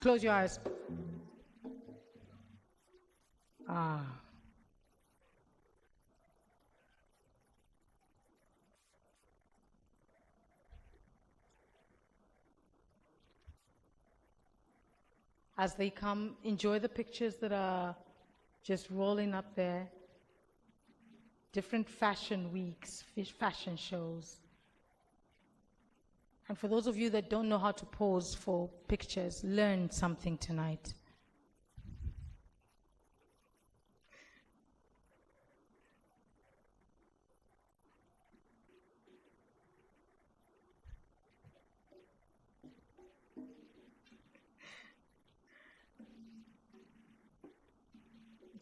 Close your eyes. Ah. As they come, enjoy the pictures that are just rolling up there. Different fashion weeks, fashion shows. And for those of you that don't know how to pose for pictures, learn something tonight.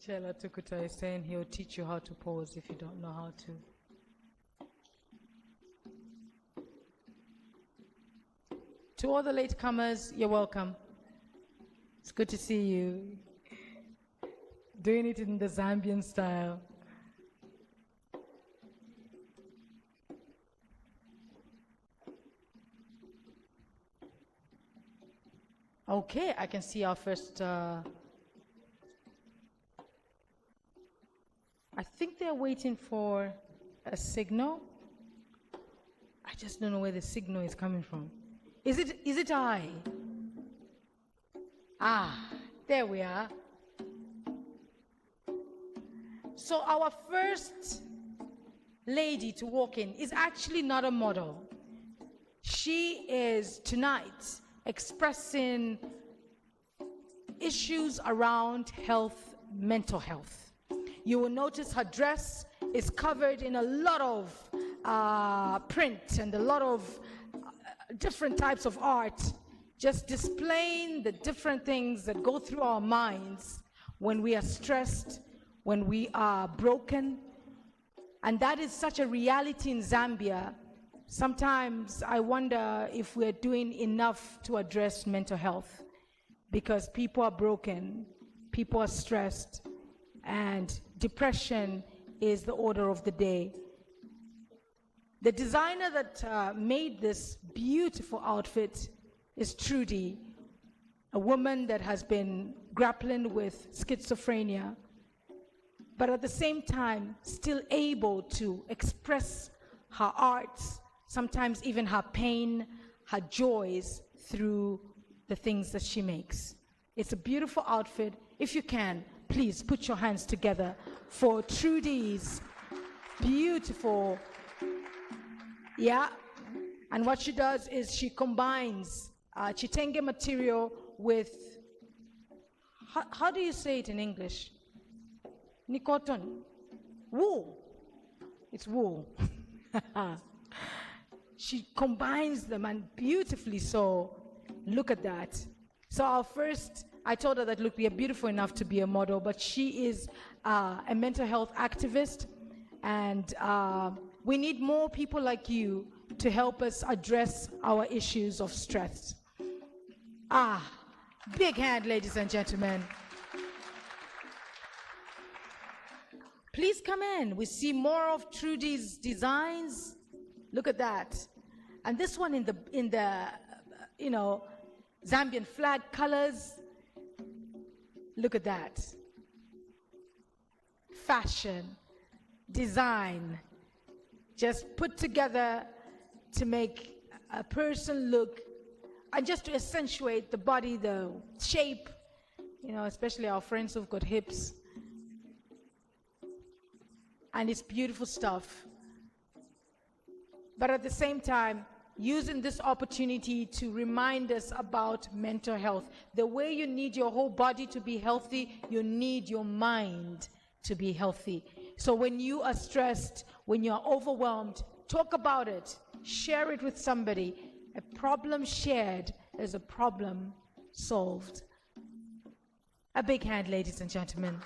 Chela Tukuta is saying he'll teach you how to pose if you don't know how to. To all the latecomers, you're welcome. It's good to see you. Doing it in the Zambian style. Okay, I can see our first. I think they're waiting for a signal. I just don't know where the signal is coming from. Is it I? Ah, there we are. So our first lady to walk in is actually not a model. She is tonight expressing issues around health, mental health. You will notice her dress is covered in a lot of print and a lot of different types of art, just displaying the different things that go through our minds when we are stressed, when we are broken. And that is such a reality in Zambia. Sometimes I wonder if we're doing enough to address mental health, because people are broken, people are stressed, and depression is the order of the day. The designer that made this beautiful outfit is Trudy, a woman that has been grappling with schizophrenia, but at the same time still able to express her arts, sometimes even her pain, her joys through the things that she makes. It's a beautiful outfit. If you can, please put your hands together for Trudy's beautiful, and what she does is she combines chitenge material with, how do you say it in English? Ni cotton, wool, it's wool. She combines them, and beautifully so. Look at that. So our first, I told her that, look, we are beautiful enough to be a model, but she is a mental health activist, and we need more people like you to help us address our issues of stress. Big hand, ladies and gentlemen. Please come in. We see more of Trudy's designs. Look at that. And this one in the Zambian flag colors. Look at that. Fashion, design, just put together to make a person look, and just to accentuate the body, the shape, especially our friends who've got hips. And it's beautiful stuff. But at the same time, using this opportunity to remind us about mental health. The way you need your whole body to be healthy, you need your mind to be healthy. So when you are stressed, when you're overwhelmed, talk about it. Share it with somebody. A problem shared is a problem solved. A big hand, ladies and gentlemen.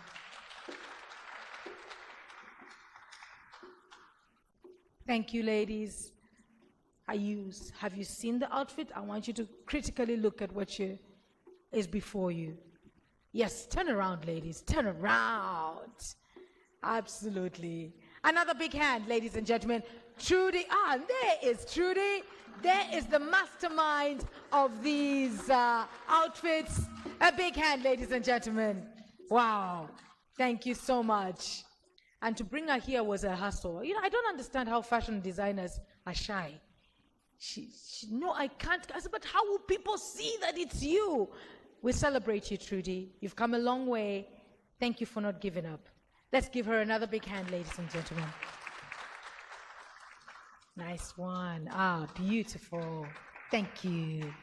Thank you, ladies. Have you seen the outfit? I want you to critically look at what is before you. Yes, turn around, ladies, turn around. Absolutely. Another big hand, ladies and gentlemen. Trudy. Ah, there is Trudy. There is the mastermind of these outfits. A big hand, ladies and gentlemen. Wow. Thank you so much. And to bring her here was a hustle. You know, I don't understand how fashion designers are shy. No, I can't. I said, but how will people see that it's you? We celebrate you, Trudy. You've come a long way. Thank you for not giving up. Let's give her another big hand, ladies and gentlemen. Nice one. Ah, beautiful. Thank you.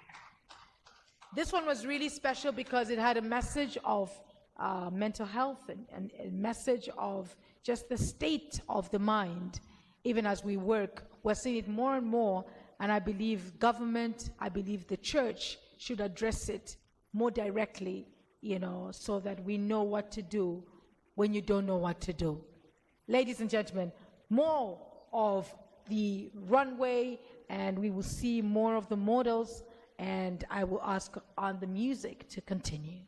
This one was really special because it had a message of mental health and a message of just the state of the mind. Even as we work, we're seeing it more and more, and I believe government, I believe the church should address it more directly, you know, so that we know what to do when you don't know what to do. Ladies and gentlemen, more of the runway, and we will see more of the models, and I will ask on the music to continue.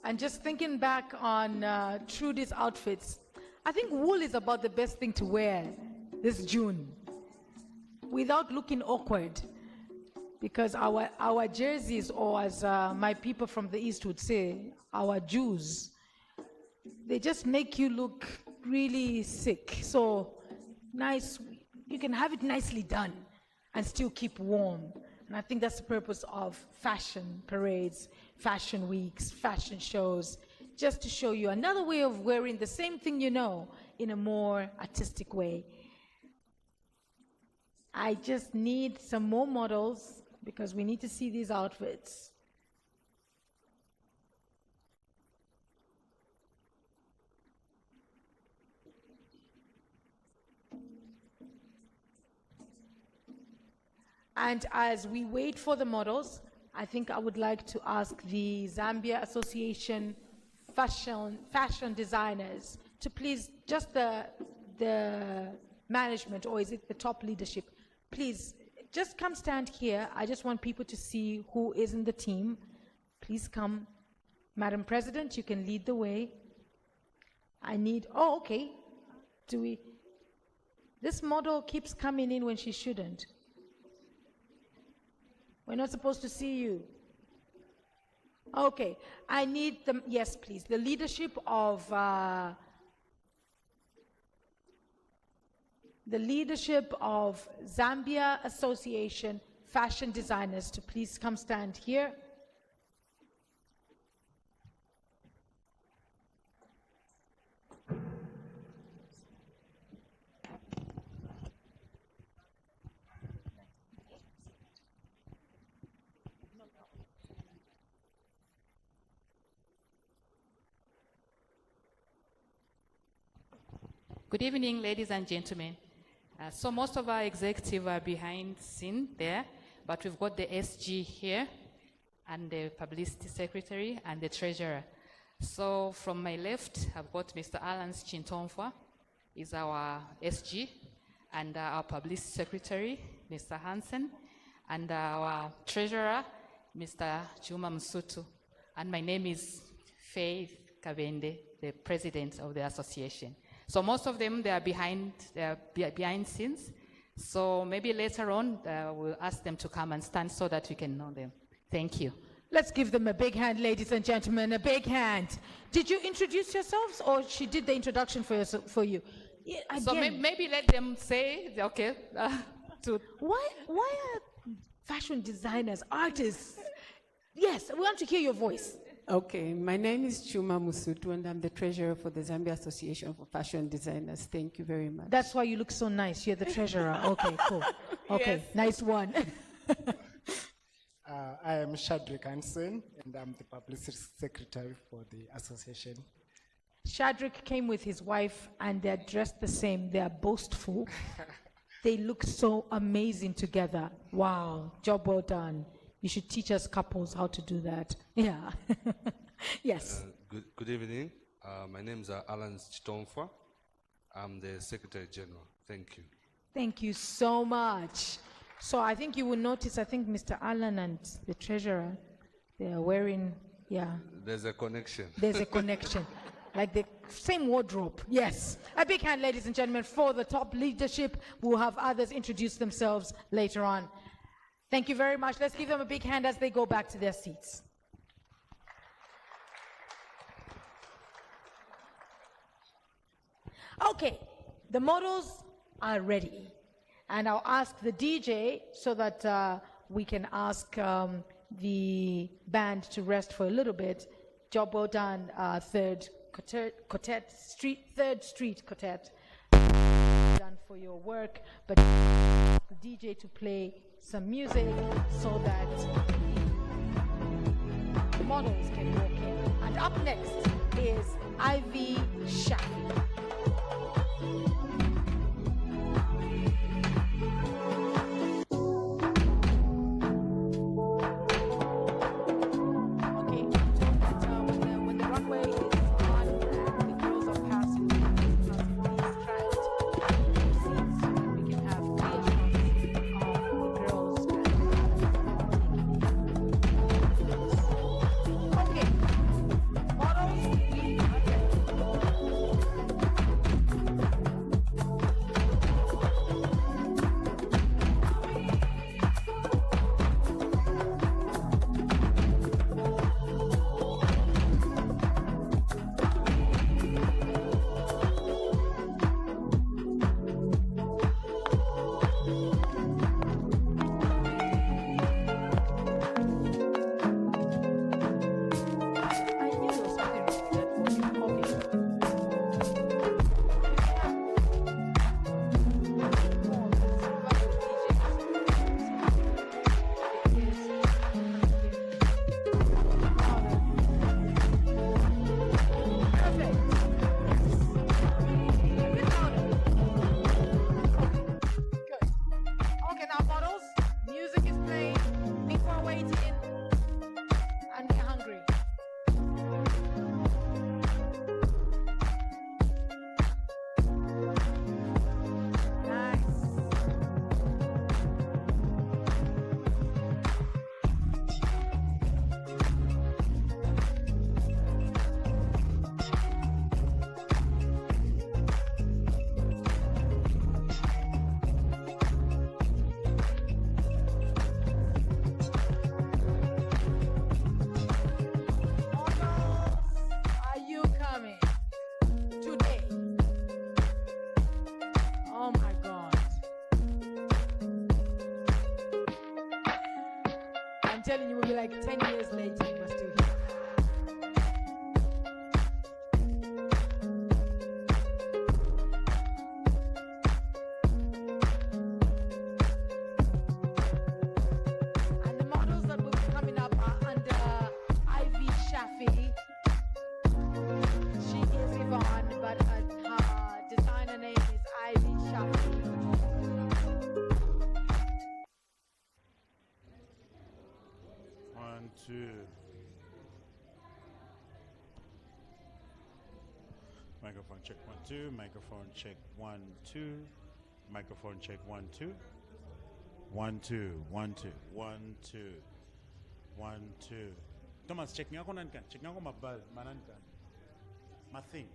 And just thinking back on Trudy's outfits, I think wool is about the best thing to wear this June without looking awkward, because our jerseys, or as my people from the East would say, our Jews, they just make you look really sick. So nice, you can have it nicely done and still keep warm. And I think that's the purpose of fashion parades, fashion weeks, fashion shows, just to show you another way of wearing the same thing you know in a more artistic way. I just need some more models because we need to see these outfits. And as we wait for the models, I think I would like to ask the Zambia Association fashion designers to please, just the management, or is it the top leadership, please just come stand here. I just want people to see who is in the team. Please come. Madam President, you can lead the way. I need, oh, okay. This model keeps coming in when she shouldn't. We're not supposed to see you. Okay, I need them, yes, please. The leadership of Zambia Association fashion designers to please come stand here. Good evening, ladies and gentlemen. So most of our executives are behind scene there, but we've got the SG here, and the publicity secretary, and the treasurer. So from my left, I've got Mr. Alan Chintomfwa, is our SG, and our publicity secretary, Mr. Hansen, and our treasurer, Mr. Juma Msutu. And my name is Faith Kabende, the president of the association. So most of them, they are behind scenes. So maybe later on, we'll ask them to come and stand so that we can know them. Thank you. Let's give them a big hand, ladies and gentlemen, a big hand. Did you introduce yourselves, or she did the introduction for you? Yeah, so maybe let them say, okay. Why are fashion designers, artists? Yes, we want to hear your voice. Okay, my name is Chuma Musutu, and I'm the treasurer for the Zambia Association for Fashion Designers. Thank you very much. That's why you look so nice. You're the treasurer. Okay, cool. Okay, yes. Nice one. I am Shadrach Hansen, and I'm the publicity secretary for the association. Shadrach came with his wife, and they're dressed the same. They're boastful. They look so amazing together. Wow, job well done. You should teach us couples how to do that. Yeah. Yes. Good evening. My name is Alan Chitomfa. I'm the Secretary General. Thank you. Thank you so much. So I think you will notice, I think Mr. Allen and the treasurer, they are wearing, yeah. There's a connection. There's a connection. Like the same wardrobe. Yes. A big hand, ladies and gentlemen, for the top leadership. We'll have others introduce themselves later on. Thank you very much. Let's give them a big hand as they go back to their seats. Okay, the models are ready. And I'll ask the DJ so that we can ask the band to rest for a little bit. Job well done, Third Street Quartet. Done for your work, but the DJ to play some music so that the models can walk in. And up next is Ivy Shafi. Telling you, we'll be like 10 years later, we're still here. And the models that will be coming up are under Ivy Shafi. She is Yvonne, but her designer name is Ivy Shafi. One, two. Microphone check 1, 2. Microphone check 1, 2. Microphone check 1, 2. 1, 2. 1, 2. 1, 2. 1, 2. Thomas, check ngako nankan. Check ngako mabal manankan. My thing.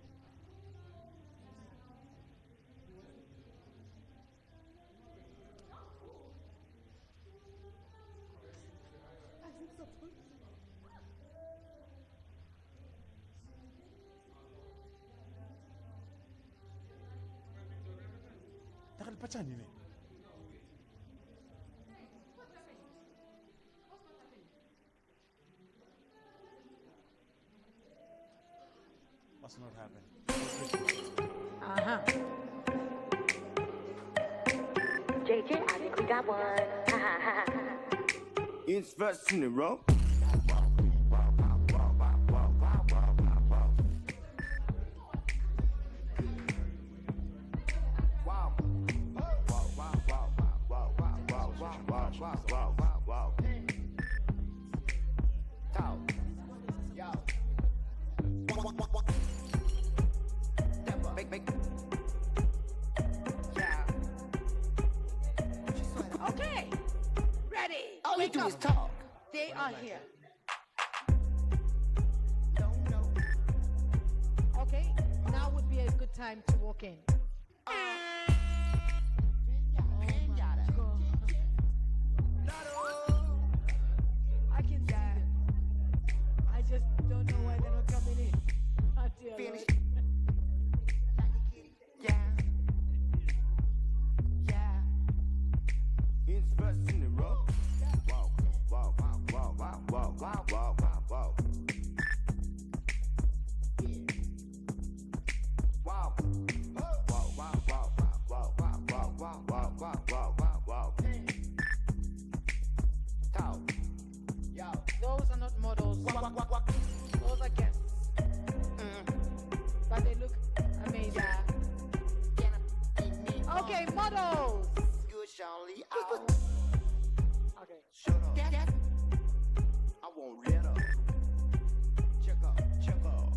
Takal pacha nini? Must not happen. JJ, I think we got one. It's first in the row. Okay, ready. All you Wake do up. is talk. They are here. Okay, now would be a good time to walk in. Oh my God. I can see them. I just don't know why they're not coming in. Oh, dear Lord. It's first in the row. Wow, wow, wow, wow, wow, wow, wow, wow, wow, wow. Wow. Wow, wow, wow, wow, wow, wow, wow, wow, wow, wow, wow, wow. Talk. Yo, those are not models. Those are guests. But they look amazing. Okay, models. You surely out. Okay. Shut up. I won't let up. Check up, check up.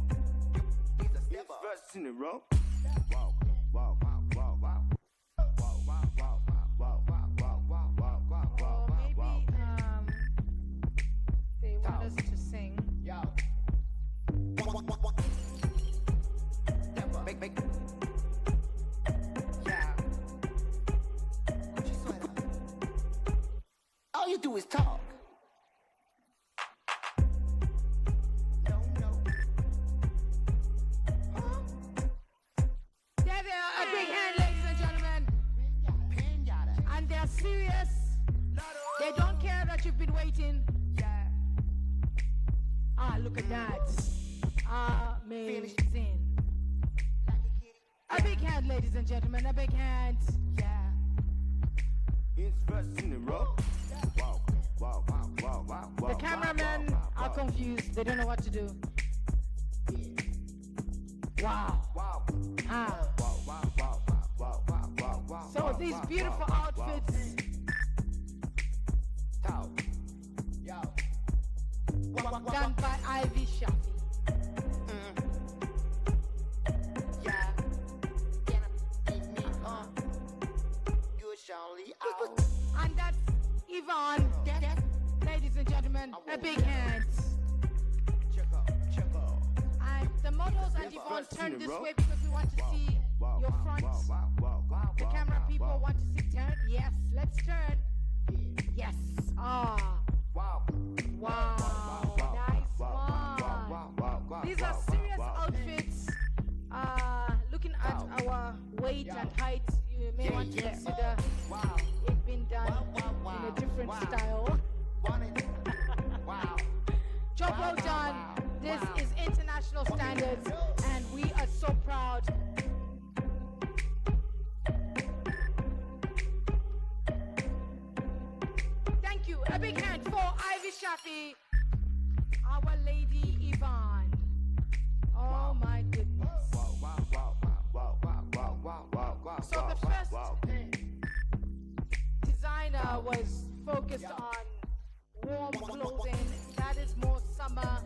It's a step up. First in the row. Wow, wow, wow, wow, wow. Wow, wow, wow, wow, wow, wow, wow, wow, wow, wow, Or maybe wow. they want us to sing. Yo. Make. Yeah. All you do is talk. No. There they are. A big hand, ladies and gentlemen. And they're serious. They don't care that you've been waiting. Ah, look at that. Amazing. A big hand, ladies and gentlemen. A big hand. It's first in the row. Wow, wow, wow, wow, wow, wow. The cameramen are confused. They don't know what to do. Wow. Wow. Ah. Wow, wow, wow, wow, wow, wow, wow. So these beautiful outfits. Talk. Yo. Done by Ivy Shafi. Yeah. You surely out. And that's Yvonne. Ladies and gentlemen, a big hand. Check up. And the models and Yvonne turn this way because we want to see your front. The camera people want to see turn. Yes, let's turn. Yes. Ah. Wow. Wow. Nice one. These are serious outfits. Looking at our weight and height, you may want to consider it being done in a different style. Job well done. This is international standards, and we are so proud. Thank you. A big hand for Ivy Shafi, our lady Yvonne. Oh my goodness. So the first designer was focused on warm clothing. That is more summer.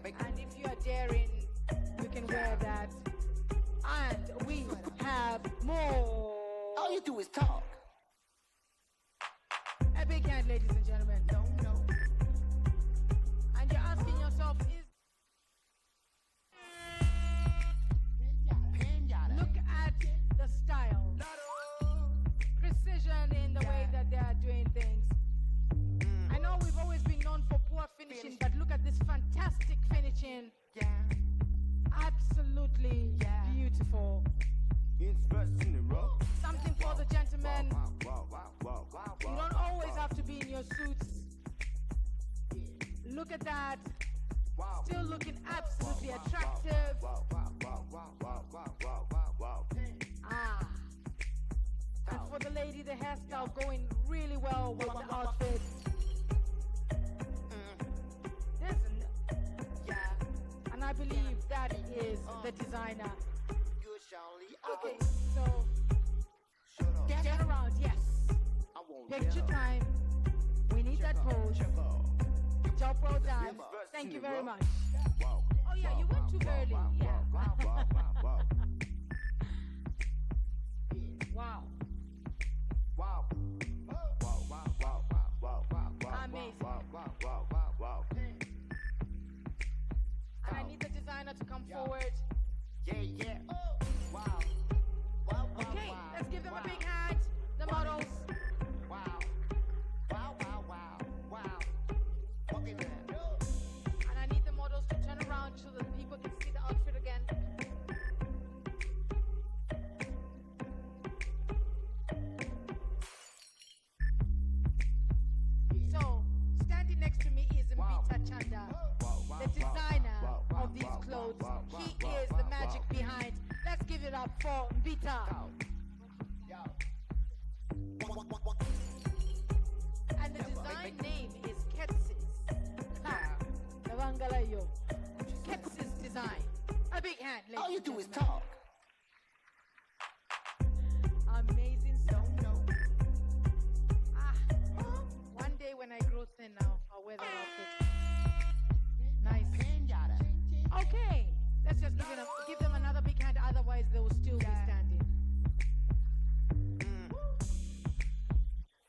And if you are daring, you can wear that. And we have more. All you do is talk. A big hand, ladies and gentlemen. And you're asking yourself, look at the style. Precision in the way that they are doing things. I know we've always been known for poor finishing, but look at this fantastic finishing. Absolutely beautiful. It's first in the row. Something for the gentlemen. You don't always have to be in your suits. Look at that. Still looking absolutely attractive. Ah. And for the lady, the hairstyle going really well with the outfit. And I believe that is the designer. Okay, so get around, yes. Picture time. We need that pose. Job well done. Thank you very much. Oh yeah, you went too early. Yeah. Wow. Amazing. And I need the designer to come forward. Yeah. Wow. Okay, let's give them a big hand. The models. Wow. Okay, man. And I need the models to turn around so that people can see the outfit again. So, standing next to me is Mbita Chanda, the designer of these clothes. He is the magic behind. Let's give it up for Mbita. And the design name is Ketsis. Navangalayo. Ketsis Design. A big hand, ladies. All you do and is gentlemen. talk. Amazing stuff. One day when I grow thin now, I'll wear that outfit. Nice. Okay, let's just give them another big hand, otherwise they will still be standing.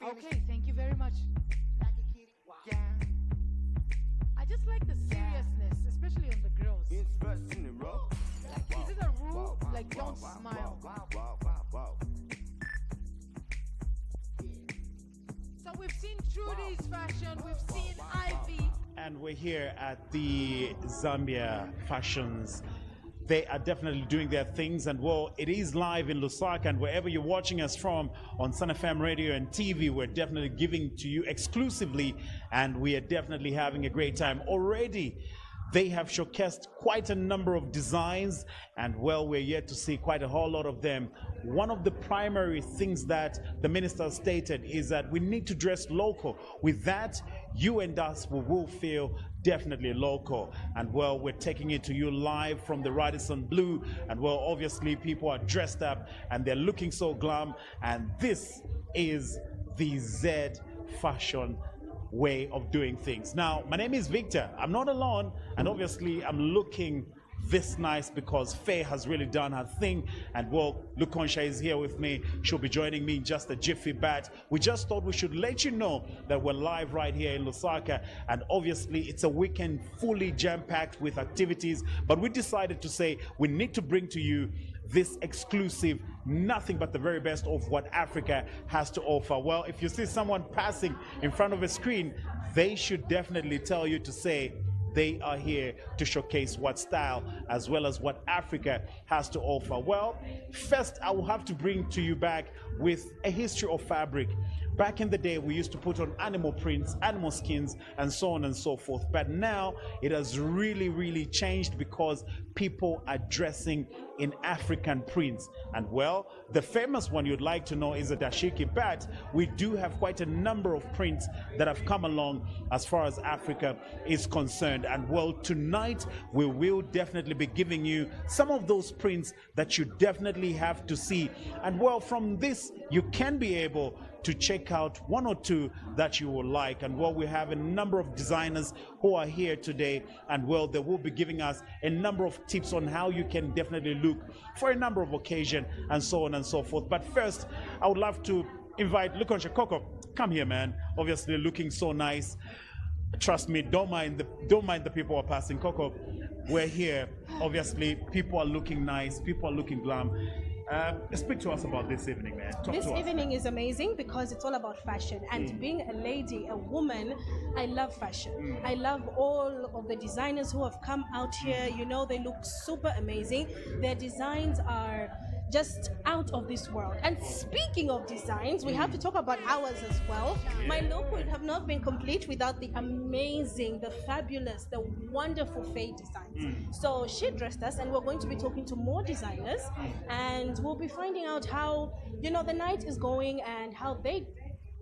Okay, thank you very much. Yeah. I just like the seriousness, especially on the girls. It's first in the row. Like, is it a rule? Like, don't smile. So we've seen Trudy's fashion, we've seen Ivy. And we're here at the Zambia Fashions. They are definitely doing their things, and well, it is live in Lusaka, and wherever you're watching us from on Sun FM radio and TV, we're definitely giving to you exclusively, and we are definitely having a great time. Already, they have showcased quite a number of designs, and well, we're yet to see quite a whole lot of them. One of the primary things that the minister stated is that we need to dress local. With that, you and us will feel definitely local. And well, we're taking it to you live from the Radisson Blue. And well, obviously people are dressed up and they're looking so glam. And this is the Z fashion way of doing things. Now, my name is Victor. I'm not alone. And obviously I'm looking this nice because Faye has really done her thing. And well, Lukonsha is here with me. She'll be joining me in just a jiffy. But we just thought we should let you know that we're live right here in Lusaka. And obviously it's a weekend fully jam-packed with activities. But we decided to say we need to bring to you this exclusive, nothing but the very best of what Africa has to offer. Well, if you see someone passing in front of a screen, they should definitely tell you to say, they are here to showcase what style as well as what Africa has to offer. Well, first I will have to bring to you back with a history of fabric. Back in the day, we used to put on animal prints, animal skins, and so on and so forth. But now it has really changed because people are dressing in African prints. And well, the famous one you'd like to know is a dashiki, but we do have quite a number of prints that have come along as far as Africa is concerned. And well, tonight we will definitely be giving you some of those prints that you definitely have to see. And well, from this, you can be able to check out one or two that you will like. And well, we have a number of designers who are here today, and well, they will be giving us a number of tips on how you can definitely look for a number of occasions and so on and so forth. But first, I would love to invite Lukonsha. Coco, come here, man. Obviously looking so nice. Trust me, don't mind the people who are passing. Coco, we're here. Obviously, people are looking nice, people are looking glam. Speak to us about this evening, man. This evening is amazing because it's all about fashion. And being a lady, a woman, I love fashion. I love all of the designers who have come out here. You know, they look super amazing. Their designs are just out of this world. And speaking of designs, we have to talk about ours as well. My look would have not been complete without the amazing, the fabulous, the wonderful Faye designs. So she dressed us, and we're going to be talking to more designers, and we'll be finding out how, you know, the night is going and how they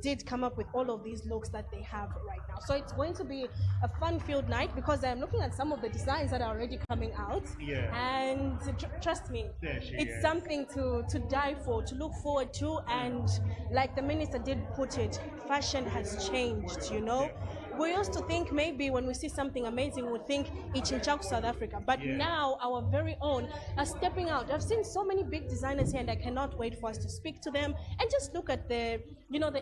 did come up with all of these looks that they have right now. So it's going to be a fun-filled night because I'm looking at some of the designs that are already coming out. And trust me, it's something to die for, to look forward to. And like the minister did put it, fashion has changed, you know. we used to think maybe when we see something amazing, we think Ichinchaku, South Africa. But now our very own are stepping out. I've seen so many big designers here, and I cannot wait for us to speak to them and just look at the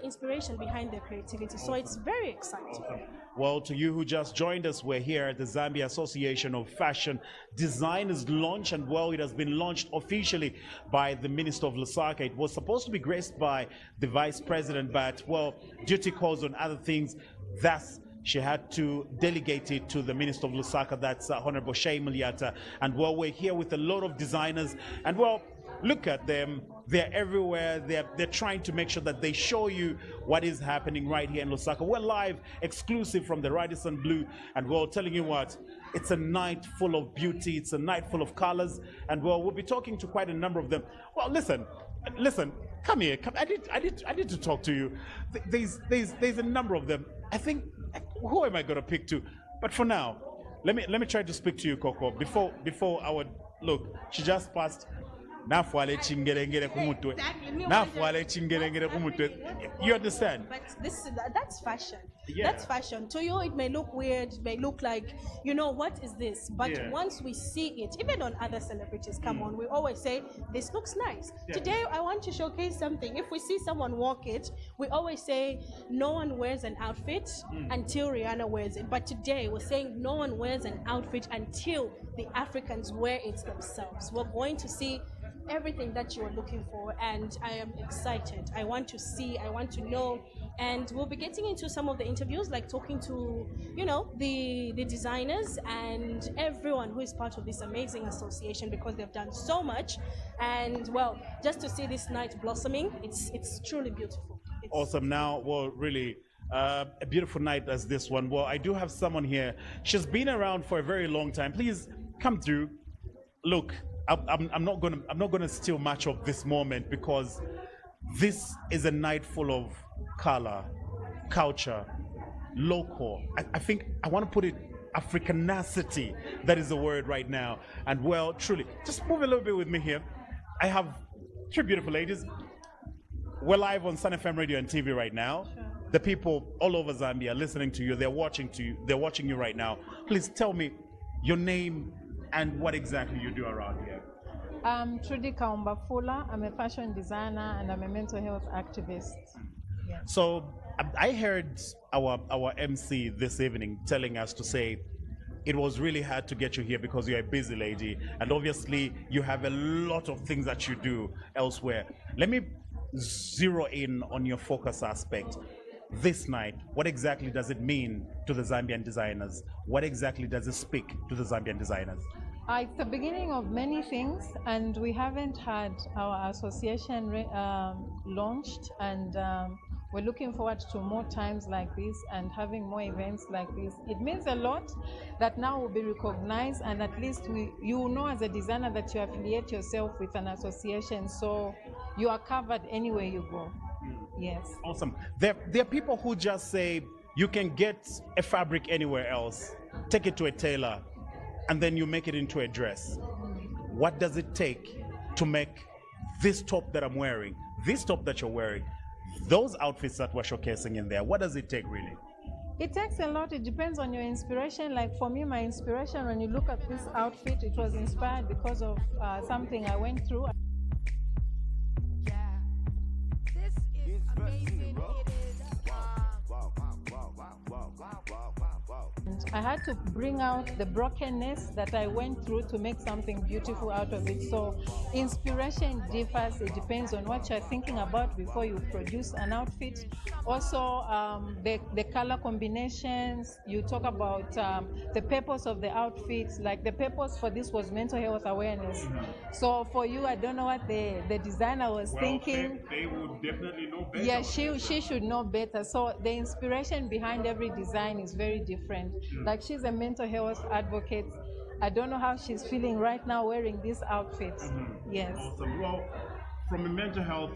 inspiration behind their creativity. So it's very exciting. Well, to you who just joined us, we're here at the Zambia Association of Fashion Designers launch, and well, it has been launched officially by the Minister of Lusaka. It was supposed to be graced by the Vice President, but well, duty calls on other things. Thus, she had to delegate it to the Minister of Lusaka, that's Honorable Shay Muliata. And well, we're here with a lot of designers, and well, look at them. They're everywhere. They're trying to make sure that they show you what is happening right here in Lusaka. We're live, exclusive from the Radisson Blue, and we're telling you what, it's a night full of beauty. It's a night full of colors, and well, we'll be talking to quite a number of them. Well, listen, come here. Come. I need to talk to you. There's a number of them. I think, who am I going to pick to? But for now, let me try to speak to you, Coco. Before our look, she just passed. You understand? But that's fashion. Yeah. That's fashion. To you, it may look weird, it may look like, what is this? But once we see it, even on other celebrities, come on, we always say, this looks nice. Yeah. Today, I want to showcase something. If we see someone walk it, we always say, no one wears an outfit until Rihanna wears it. But today, we're saying no one wears an outfit until the Africans wear it themselves. We're going to see everything that you are looking for, and I am excited. I want to see, I want to know, and we'll be getting into some of the interviews, like talking to the designers and everyone who is part of this amazing association, because they've done so much. And well, just to see this night blossoming, it's truly beautiful. It's awesome. Now, well, really a beautiful night as this one. Well, I do have someone here. She's been around for a very long time. Please come through. Look, I'm not gonna steal much of this moment, because this is a night full of color, culture, local. I think I want to put it Africanacity. That is the word right now. And well, truly, just move a little bit with me here. I have three beautiful ladies. We're live on Sun FM radio and TV right now. Sure. The people all over Zambia listening to you. They're watching you right now. Please tell me your name and what exactly you do around here. I'm Trudy Kaumbafula. I'm a fashion designer and I'm a mental health activist. Yeah. So I heard our MC this evening telling us to say it was really hard to get you here because you're a busy lady, and obviously you have a lot of things that you do elsewhere. Let me zero in on your focus aspect. This night, what exactly does it mean to the Zambian designers? What exactly does it speak to the Zambian designers? It's the beginning of many things, and we haven't had our association launched, and we're looking forward to more times like this and having more events like this. It means a lot that now will be recognized, and at least you know as a designer that you affiliate yourself with an association, so you are covered anywhere you go. Yes. Awesome. There are people who just say you can get a fabric anywhere else, take it to a tailor, and then you make it into a dress. What does it take to make this top that I'm wearing, this top that you're wearing, those outfits that we're showcasing in there? What does it take really? It takes a lot. It depends on your inspiration. Like for me, my inspiration, when you look at this outfit, it was inspired because of something I went through. I had to bring out the brokenness that I went through to make something beautiful out of it. So inspiration differs. It depends on what you're thinking about before you produce an outfit. Also, the color combinations. You talk about the purpose of the outfits. Like the purpose for this was mental health awareness. So for you, I don't know what the designer was thinking. They would definitely know better. Yeah, she should know better. So the inspiration behind every design is very different. Like she's a mental health advocate. I don't know how she's feeling right now wearing this outfit. Yes. Awesome. Well, from a mental health,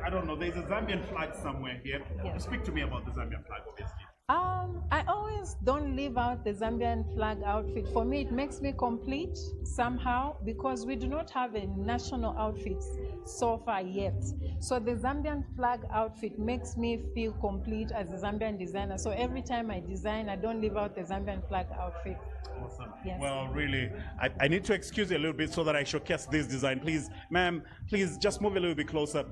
I don't know, there's a Zambian flag somewhere here. Yes. Speak to me about the Zambian flag, obviously. I always don't leave out the Zambian flag outfit. For me, it makes me complete somehow because we do not have a national outfit so far yet. So the Zambian flag outfit makes me feel complete as a Zambian designer. So every time I design, I don't leave out the Zambian flag outfit. Awesome. Yes. Well, really, I need to excuse you a little bit so that I showcase this design. Please, ma'am, please just move a little bit closer.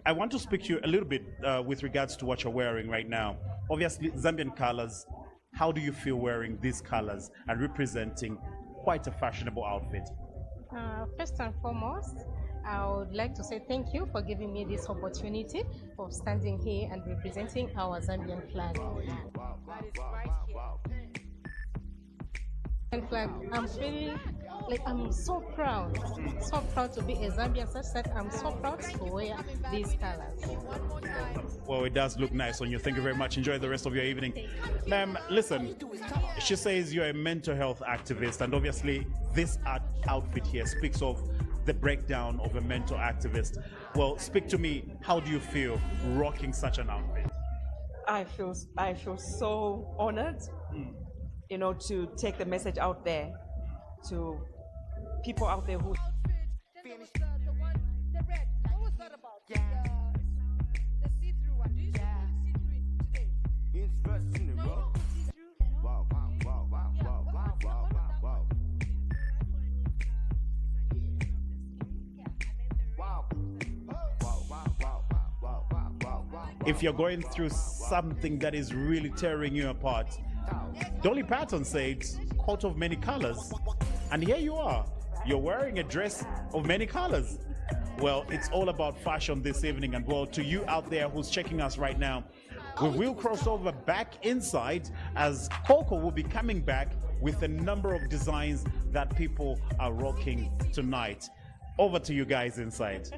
I want to speak to you a little bit with regards to what you're wearing right now. Obviously, Zambian colors. How do you feel wearing these colors and representing quite a fashionable outfit? First and foremost, I would like to say thank you for giving me this opportunity of standing here and representing our Zambian flag. That is right here. And flag, I'm feeling like I'm so proud to be a Zambian, such that I'm so proud to wear these colors. Well, it does look nice on you. Thank you very much. Enjoy the rest of your evening. Ma'am, listen, she says you're a mental health activist, and obviously this outfit here speaks of the breakdown of a mental activist. Well, speak to me. How do you feel rocking such an outfit? I feel so honored, you know, to take the message out there to people out there who. The red. What was that about? The see-through one. Do you see see-through today? It's first in the row. Wow, wow, wow, wow, wow, wow, wow, wow. Wow. Wow, wow, wow, wow, wow, wow, wow. If you're going through something that is really tearing you apart, Dolly Parton said, coat of many colors. And here you are. You're wearing a dress of many colors. Well, it's all about fashion this evening. And well, to you out there who's checking us right now, we will cross over back inside as Coco will be coming back with a number of designs that people are rocking tonight. Over to you guys inside.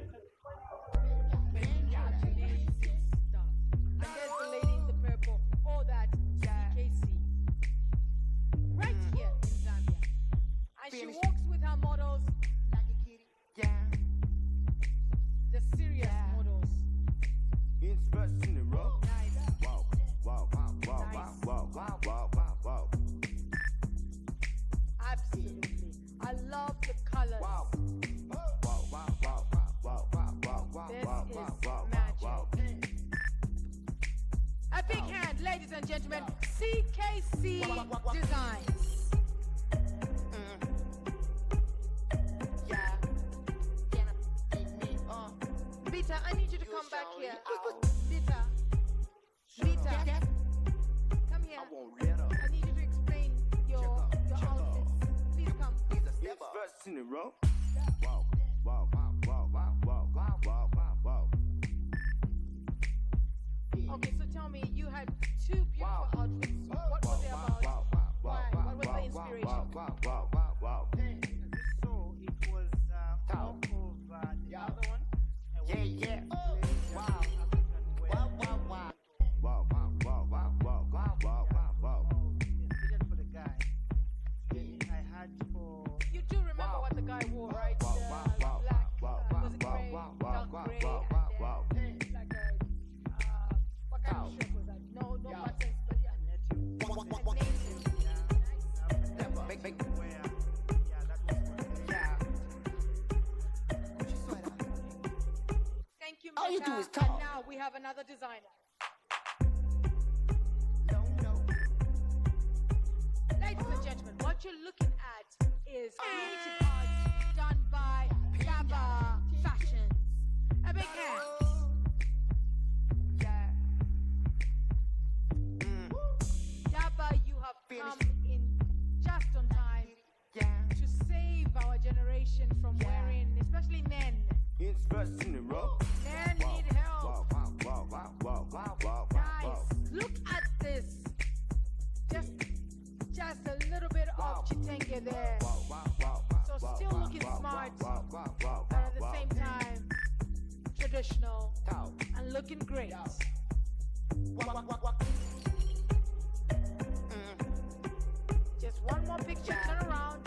She walks with her models like a kitty. Yeah. The serious models. It's first in the row. Nice. Wow, wow, wow, wow, wow, wow, wow, wow, wow, wow. Absolutely. I love the colors. Wow. Wow, wow, wow, wow, wow, wow, wow, This wow, is wow, magic. wow. A big hand, ladies and gentlemen. CKC Designs. Vita, I need you to come back here. Vita, come here. I need you to explain your outfits. Please come. It's first in the row. Wow, wow, wow, wow, wow, wow, wow, wow, wow, wow. Okay, so tell me, you had two beautiful outfits. What were they about? Why? What was the inspiration? Wow, wow, wow, wow. So it was half of the other one. Yeah, yeah. Wow. Wow, wow, wow. Wow, wow, wow, wow, wow, wow, wow, wow, wow. Especially for the guy. I had for. You do remember what the guy wore, right? Wow, wow, wow, Black, wow, was it wow, gray, wow, wow, dark wow, gray, wow, and wow, then like a, what kind of shirt was that? No buttons, but yeah. Thank you, All you Mika. do is talk. And now we have another designer. Ladies and gentlemen, what you're looking at is creative art done by Gaba Fashions. A big hand. Gaba, you have come in just on time to save our generation from wearing, especially men. It's first in the row. Men need help. Wow, wow, wow, wow, wow, wow, Guys, wow. look at this. Just a little bit of chitenge there. So still looking smart, but at the same time, traditional and looking great. Just one more picture, turn around.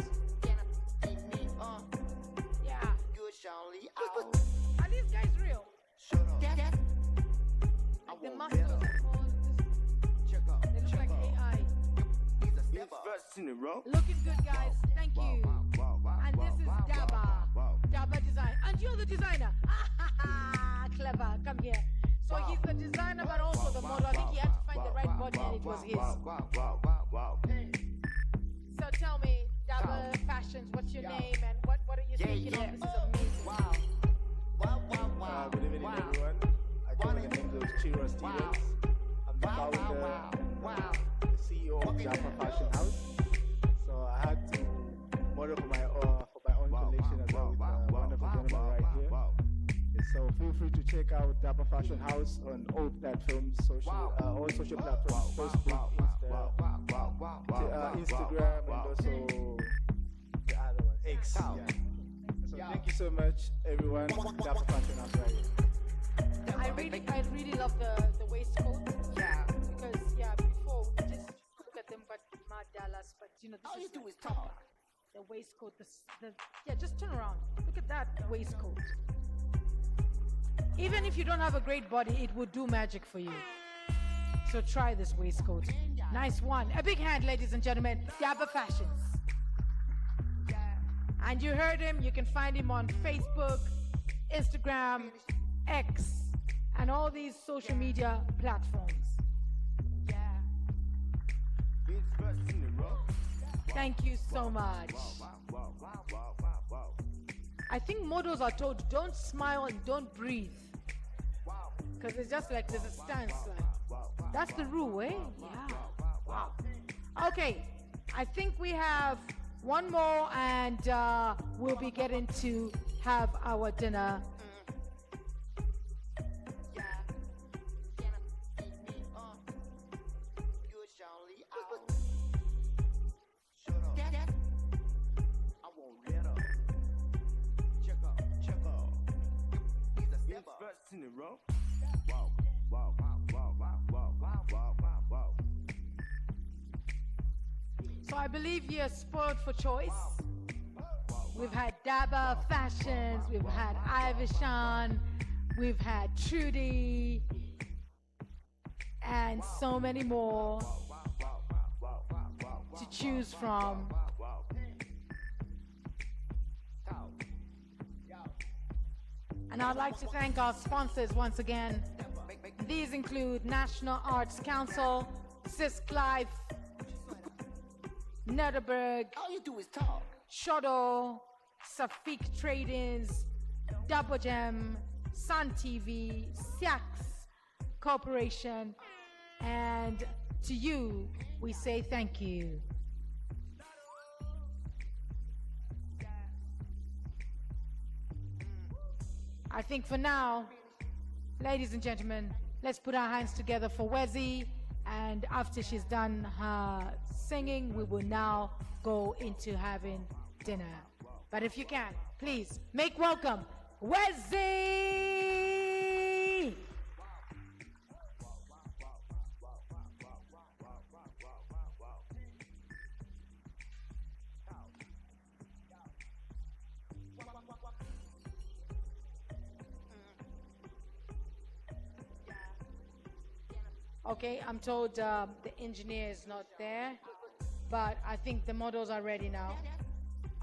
Yeah. Are these guys real? Like the muscles are called. They look verse in a row. Looking good, guys. Thank you. And this is Daba. Daba Design. And you're the designer. Clever. Come here. So he's the designer, but also the model. I think he had to find the right body, and it was his. So tell me, Daba Fashions, what's your name, and what are you thinking of? This is amazing. Good evening, everyone. I go by the name of Chiro Stevens. I'm the founder, the CEO of Jaffa Fashion House. So I had to model for my own collection as well with a wonderful gentleman right here. So feel free to check out Jaffa Fashion House on all platforms, all social platforms, Facebook, Instagram, and also the other one, X. Yeah. So thank you so much, everyone. Jaffa Fashion House right here. I really love the waistcoat. Yeah. Because before we just look at them, but Mad Dallas, but this all you do is talk. The waistcoat, just turn around. Look at that waistcoat. Even if you don't have a great body, it would do magic for you. So try this waistcoat. Nice one. A big hand, ladies and gentlemen. Daba Fashions. And you heard him. You can find him on Facebook, Instagram, X, and all these social media platforms. Thank you so much. I think models are told don't smile and don't breathe. Because it's just like there's a stance. That's the rule, eh? Yeah. Wow. Okay. I think we have one more, and we'll be getting to have our dinner. In a row. So I believe you're spoiled for choice. We've had Daba Fashions, we've had Ivishan, we've had Trudy, and so many more to choose from. And I'd like to thank our sponsors once again. These include National Arts Council, Sisk Life, Netterberg, all you do is talk. Shodo, Safik Tradings, Double Gem, Sun TV, Siax Corporation, and to you, we say thank you. I think for now, ladies and gentlemen, let's put our hands together for Wezi, and after she's done her singing, we will now go into having dinner. But if you can, please make welcome Wezi! Okay, I'm told the engineer is not there, but I think the models are ready now.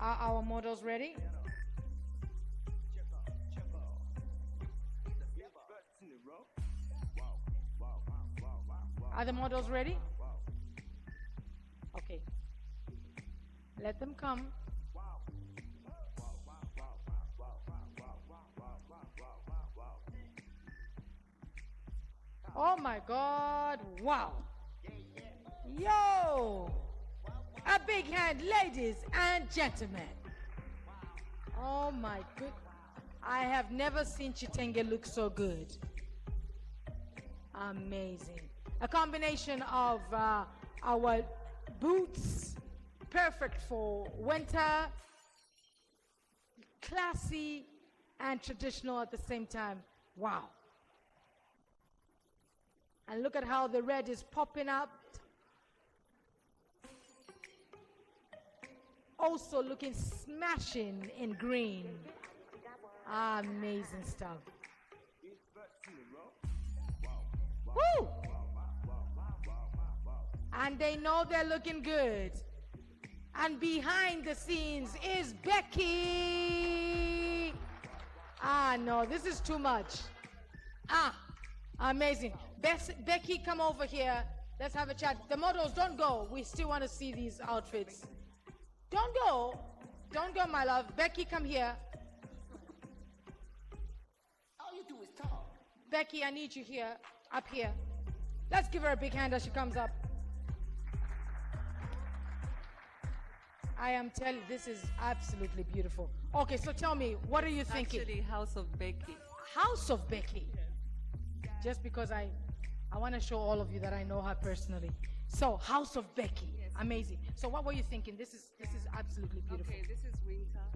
Are our models ready? Are the models ready? Okay. Let them come. Oh my God, wow. Yo! A big hand, ladies and gentlemen. Oh my good. I have never seen Chitenge look so good. Amazing. A combination of our boots, perfect for winter, classy and traditional at the same time. Wow. And look at how the red is popping up. Also looking smashing in green. Amazing stuff. Woo! And they know they're looking good. And behind the scenes is Becky. Ah, no, this is too much. Ah, amazing. Becky, come over here. Let's have a chat. The models, don't go. We still want to see these outfits. Don't go. Don't go, my love. Becky, come here. All you do is talk. Becky, I need you here, up here. Let's give her a big hand as she comes up. I am telling you, this is absolutely beautiful. Okay, so tell me, what are you thinking? Actually, House of Becky. House of Becky. Just because I want to show all of you that I know her personally. So, House of Becky. Yes. Amazing. So, what were you thinking? This is absolutely beautiful. Okay, this is winter.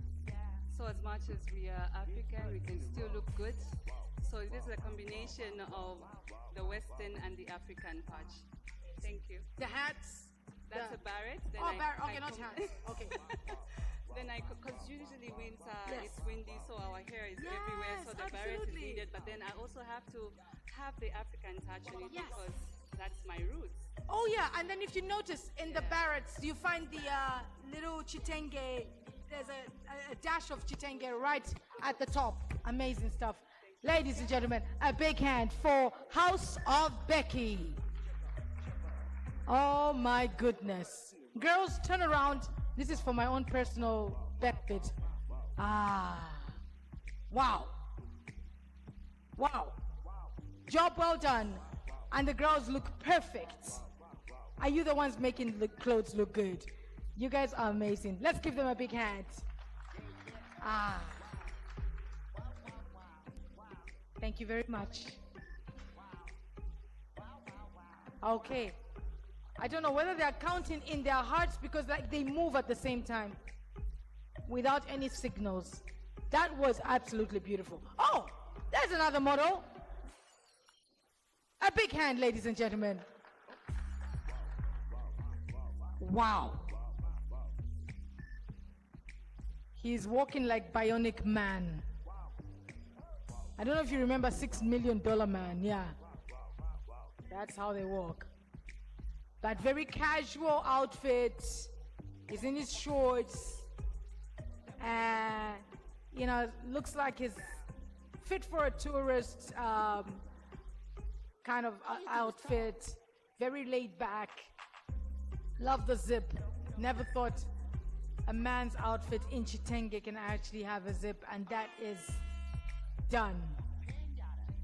So, as much as we are African, we can still look good. So, this is a combination of the Western and the African patch. Thank you. The hats. That's a barret. Then barret. Okay, not hats. Okay. Then because usually winter, Yes. it's windy, so our hair is everywhere, so the barret is absolutely. needed. But then I also have to have the African touch on it Yes. because that's my roots. Oh yeah, and then if you notice in the barrets, you find the little chitenge. There's a dash of chitenge right at the top. Amazing stuff. Ladies and gentlemen, a big hand for House of Becky. Oh my goodness. Girls, turn around. This is for my own personal benefit. Ah. Wow. Wow. Job well done. And the girls look perfect. Are you the ones making the clothes look good? You guys are amazing. Let's give them a big hand. Ah. Thank you very much. Okay. I don't know whether they're counting in their hearts because like they move at the same time without any signals. That was absolutely beautiful. Oh, there's another model. A big hand, ladies and gentlemen. Wow. He's walking like Bionic Man. I don't know if you remember $6 Million Man. Yeah. That's how they walk. That very casual outfit. He's in his shorts. You know, looks like he's fit for a tourist kind of outfit. Very laid back. Love the zip. Never thought a man's outfit in Chitenge can actually have a zip, and that is done.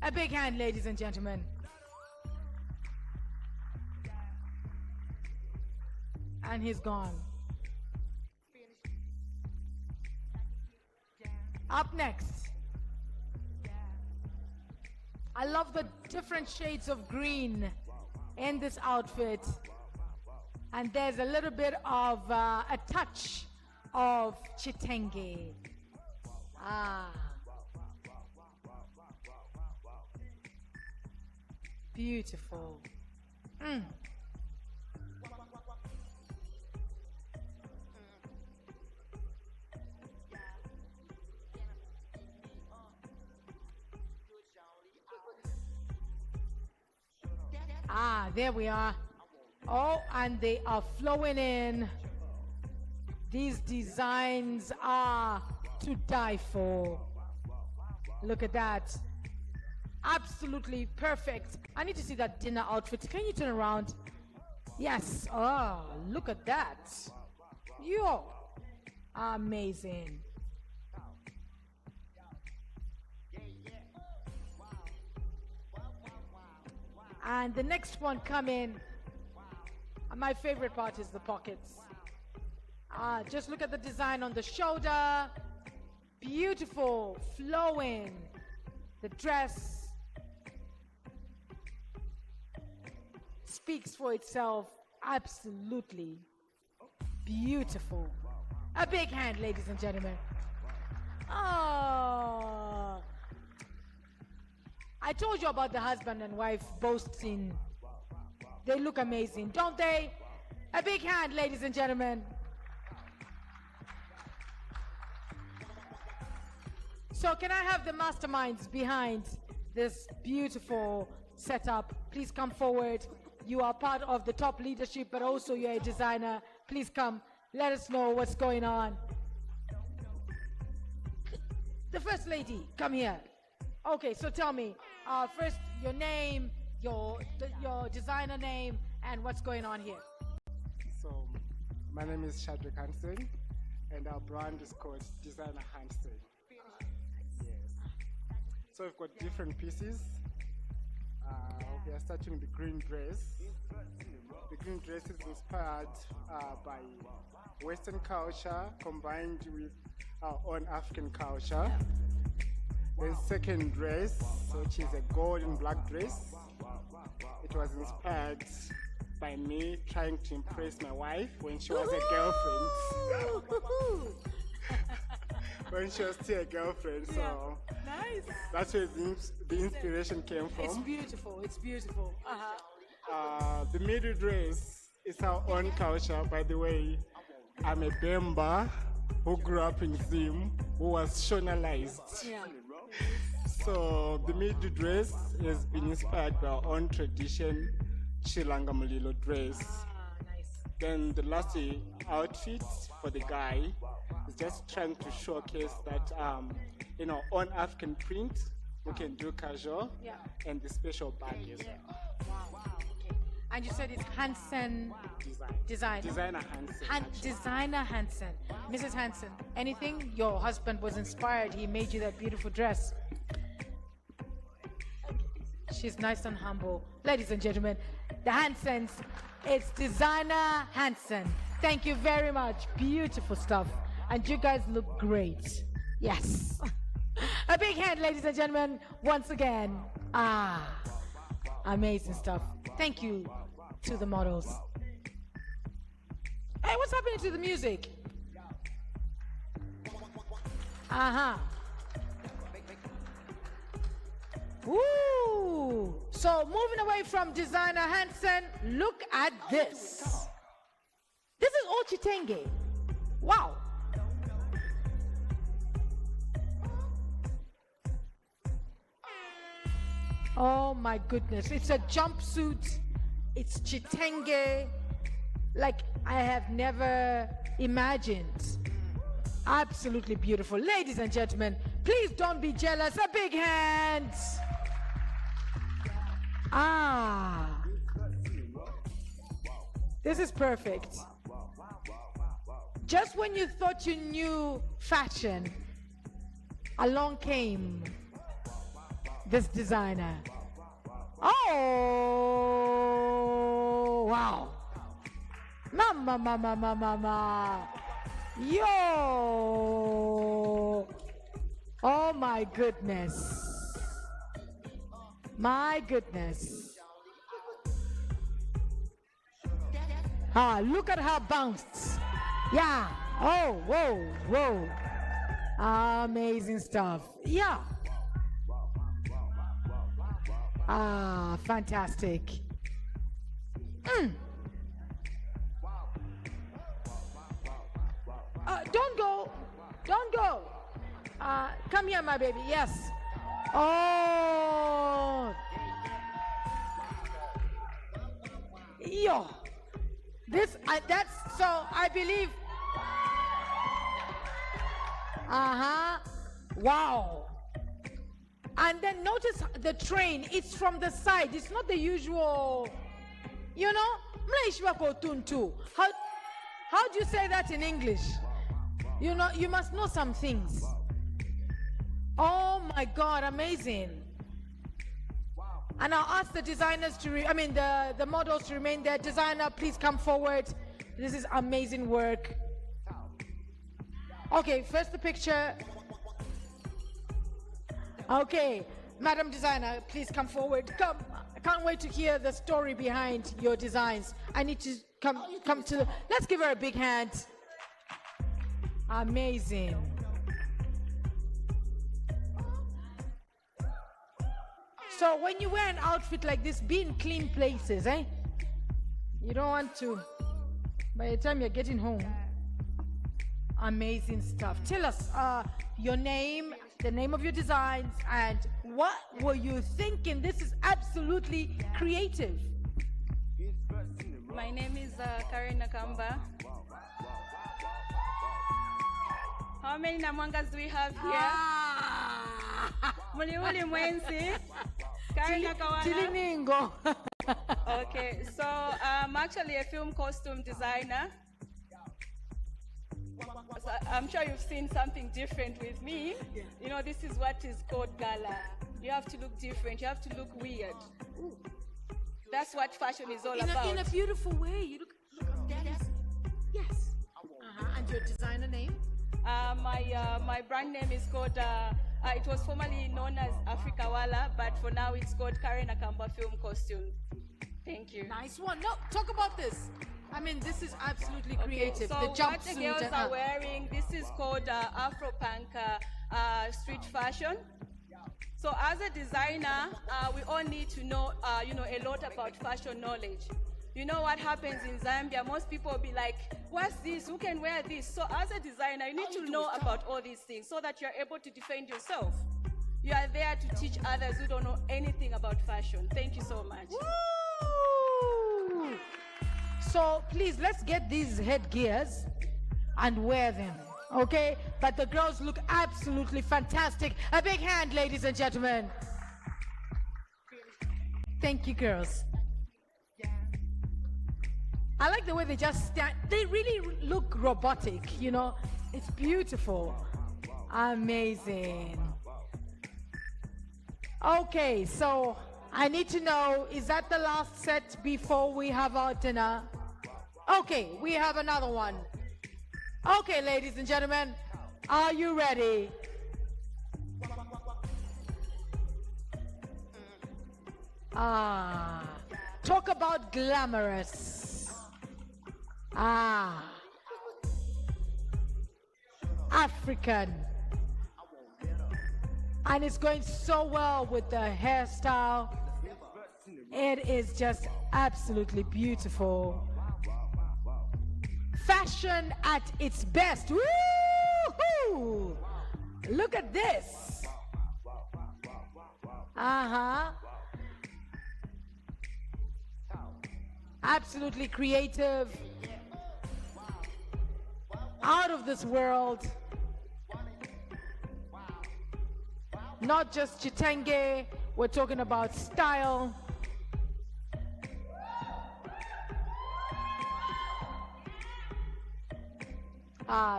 A big hand, ladies and gentlemen. And he's gone. Up next. I love the different shades of green in this outfit. And there's a little bit of a touch of Chitenge. Ah. Beautiful. Ah, there we are. Oh, and they are flowing in. These designs are to die for. Look at that. Absolutely perfect. I need to see that dinner outfit. Can you turn around? Yes. Oh, look at that. Yo. Amazing. And the next one coming. My favorite part is the pockets. Just look at the design on the shoulder. Beautiful, flowing. The dress speaks for itself. Absolutely beautiful. A big hand, ladies and gentlemen. Oh, I told you about the husband and wife boasting. They look amazing, don't they? A big hand, ladies and gentlemen. So can I have the masterminds behind this beautiful setup? Please come forward. You are part of the top leadership, but also you're a designer. Please come. Let us know what's going on. The first lady, come here. Okay, so tell me, first your name, your designer name, and what's going on here. So, my name is Shadrach Hansen, and our brand is called Designer Hansen. Yes. So we've got different pieces. We are starting with the green dress. The green dress is inspired by Western culture combined with our own African culture. The second dress, which is a gold and black dress, it was inspired by me trying to impress my wife when she was a girlfriend. When she was still a girlfriend, so nice. That's where the inspiration came from. It's beautiful. It's beautiful. The middle dress is our own culture, by the way. I'm a Bemba who grew up in Zim, who was shonalized. Yeah. So the middle dress has been inspired by our own tradition, Chilanga Mulilo dress. Nice. Then the last outfit for the guy is just trying to showcase that in our own African print, we can do casual and the special badges. Yeah. Wow. Okay. And you said it's Hansen Design. Designer Hansen. Designer Hansen. Mrs. Hansen, anything? Your husband was inspired. He made you that beautiful dress. She's nice and humble. Ladies and gentlemen, the Hansens, it's Designer Hansen. Thank you very much. Beautiful stuff. And you guys look great. Yes. A big hand, ladies and gentlemen, once again. Amazing stuff. Thank you to the models. Hey, what's happening to the music? Woo! So moving away from Designer Hansen, look at this. This is all Chitenge. Wow. Oh my goodness. It's a jumpsuit. It's Chitenge. Like I have never imagined. Absolutely beautiful. Ladies and gentlemen, please don't be jealous. A big hand. This is perfect. Just when you thought you knew fashion, along came this designer. Oh, wow. Mama. Yo. Oh my goodness. My goodness. Look at her bounce. Yeah. Oh, whoa. Amazing stuff. Yeah. Fantastic. Don't go. Come here, my baby. Yes. Oh. Yo. That's so I believe. Wow. And then notice the train, it's from the side. It's not the usual, you know? How do you say that in English? You know, you must know some things. Oh my God, amazing. And I'll ask the designers the models to remain there. Designer, please come forward. This is amazing work. Okay, first the picture. Okay, Madam Designer, please come forward. Come, I can't wait to hear the story behind your designs. I need to come to let's give her a big hand. Amazing. So when you wear an outfit like this, be in clean places, eh? You don't want to, by the time you're getting home. Amazing stuff. Tell us your name, the name of your designs, and what were you thinking? This is absolutely creative. My name is Karen Nakamba. How many Namwangas do we have here? Muliuli Mwensi. Karina Kawana. Tiliningo. Okay, so I'm actually a film costume designer. So I'm sure you've seen something different with me. You know, this is what is called gala. You have to look different. You have to look weird. That's what fashion is all about. In a beautiful way. You look daddy's. Yes. And your designer name? My brand name is called, it was formerly known as Africa Wala, but for now it's called Karen Akamba Film Costume. Thank you. Nice one. No, talk about this. I mean, this is absolutely creative. So the what jumpsuit. the girls are wearing, this is called Afro-punk street fashion. So as a designer, we all need to know, a lot about fashion knowledge. You know what happens in Zambia? Most people will be like, what's this? Who can wear this? So as a designer, you need to know about all these things so that you're able to defend yourself. You are there to teach others who don't know anything about fashion. Thank you so much. Woo! So please, let's get these headgears and wear them, okay? But the girls look absolutely fantastic. A big hand, ladies and gentlemen. Thank you, girls. I like the way they just stand. They really look robotic, you know? It's beautiful. Amazing. Okay, so I need to know, is that the last set before we have our dinner? Okay, we have another one. Okay, ladies and gentlemen, are you ready? Talk about glamorous. African. And it's going so well with the hairstyle. It is just absolutely beautiful. Fashion at its best. Woo-hoo! Look at this. Absolutely creative. Out of this world. Not just chitenge, we're talking about style.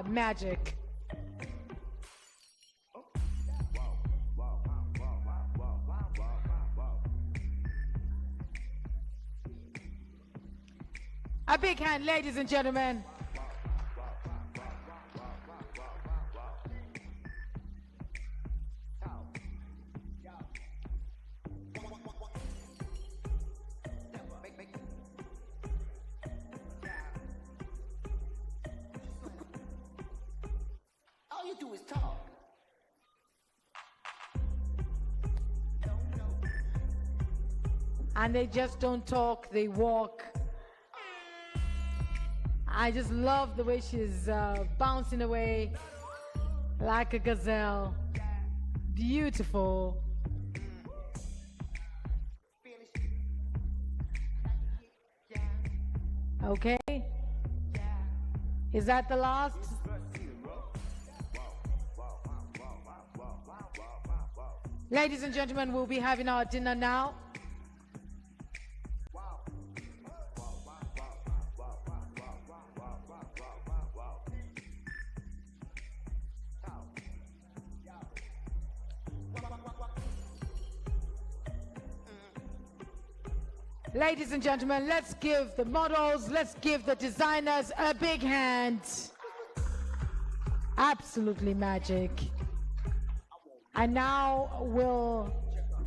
Magic. A big hand, ladies and gentlemen. All you do is talk. And they just don't talk, they walk. I just love the way she's bouncing away like a gazelle. Beautiful. Okay. Is that the last? Ladies and gentlemen, we'll be having our dinner now. Ladies and gentlemen, let's give the models, let's give the designers a big hand. Absolutely magic. And now we'll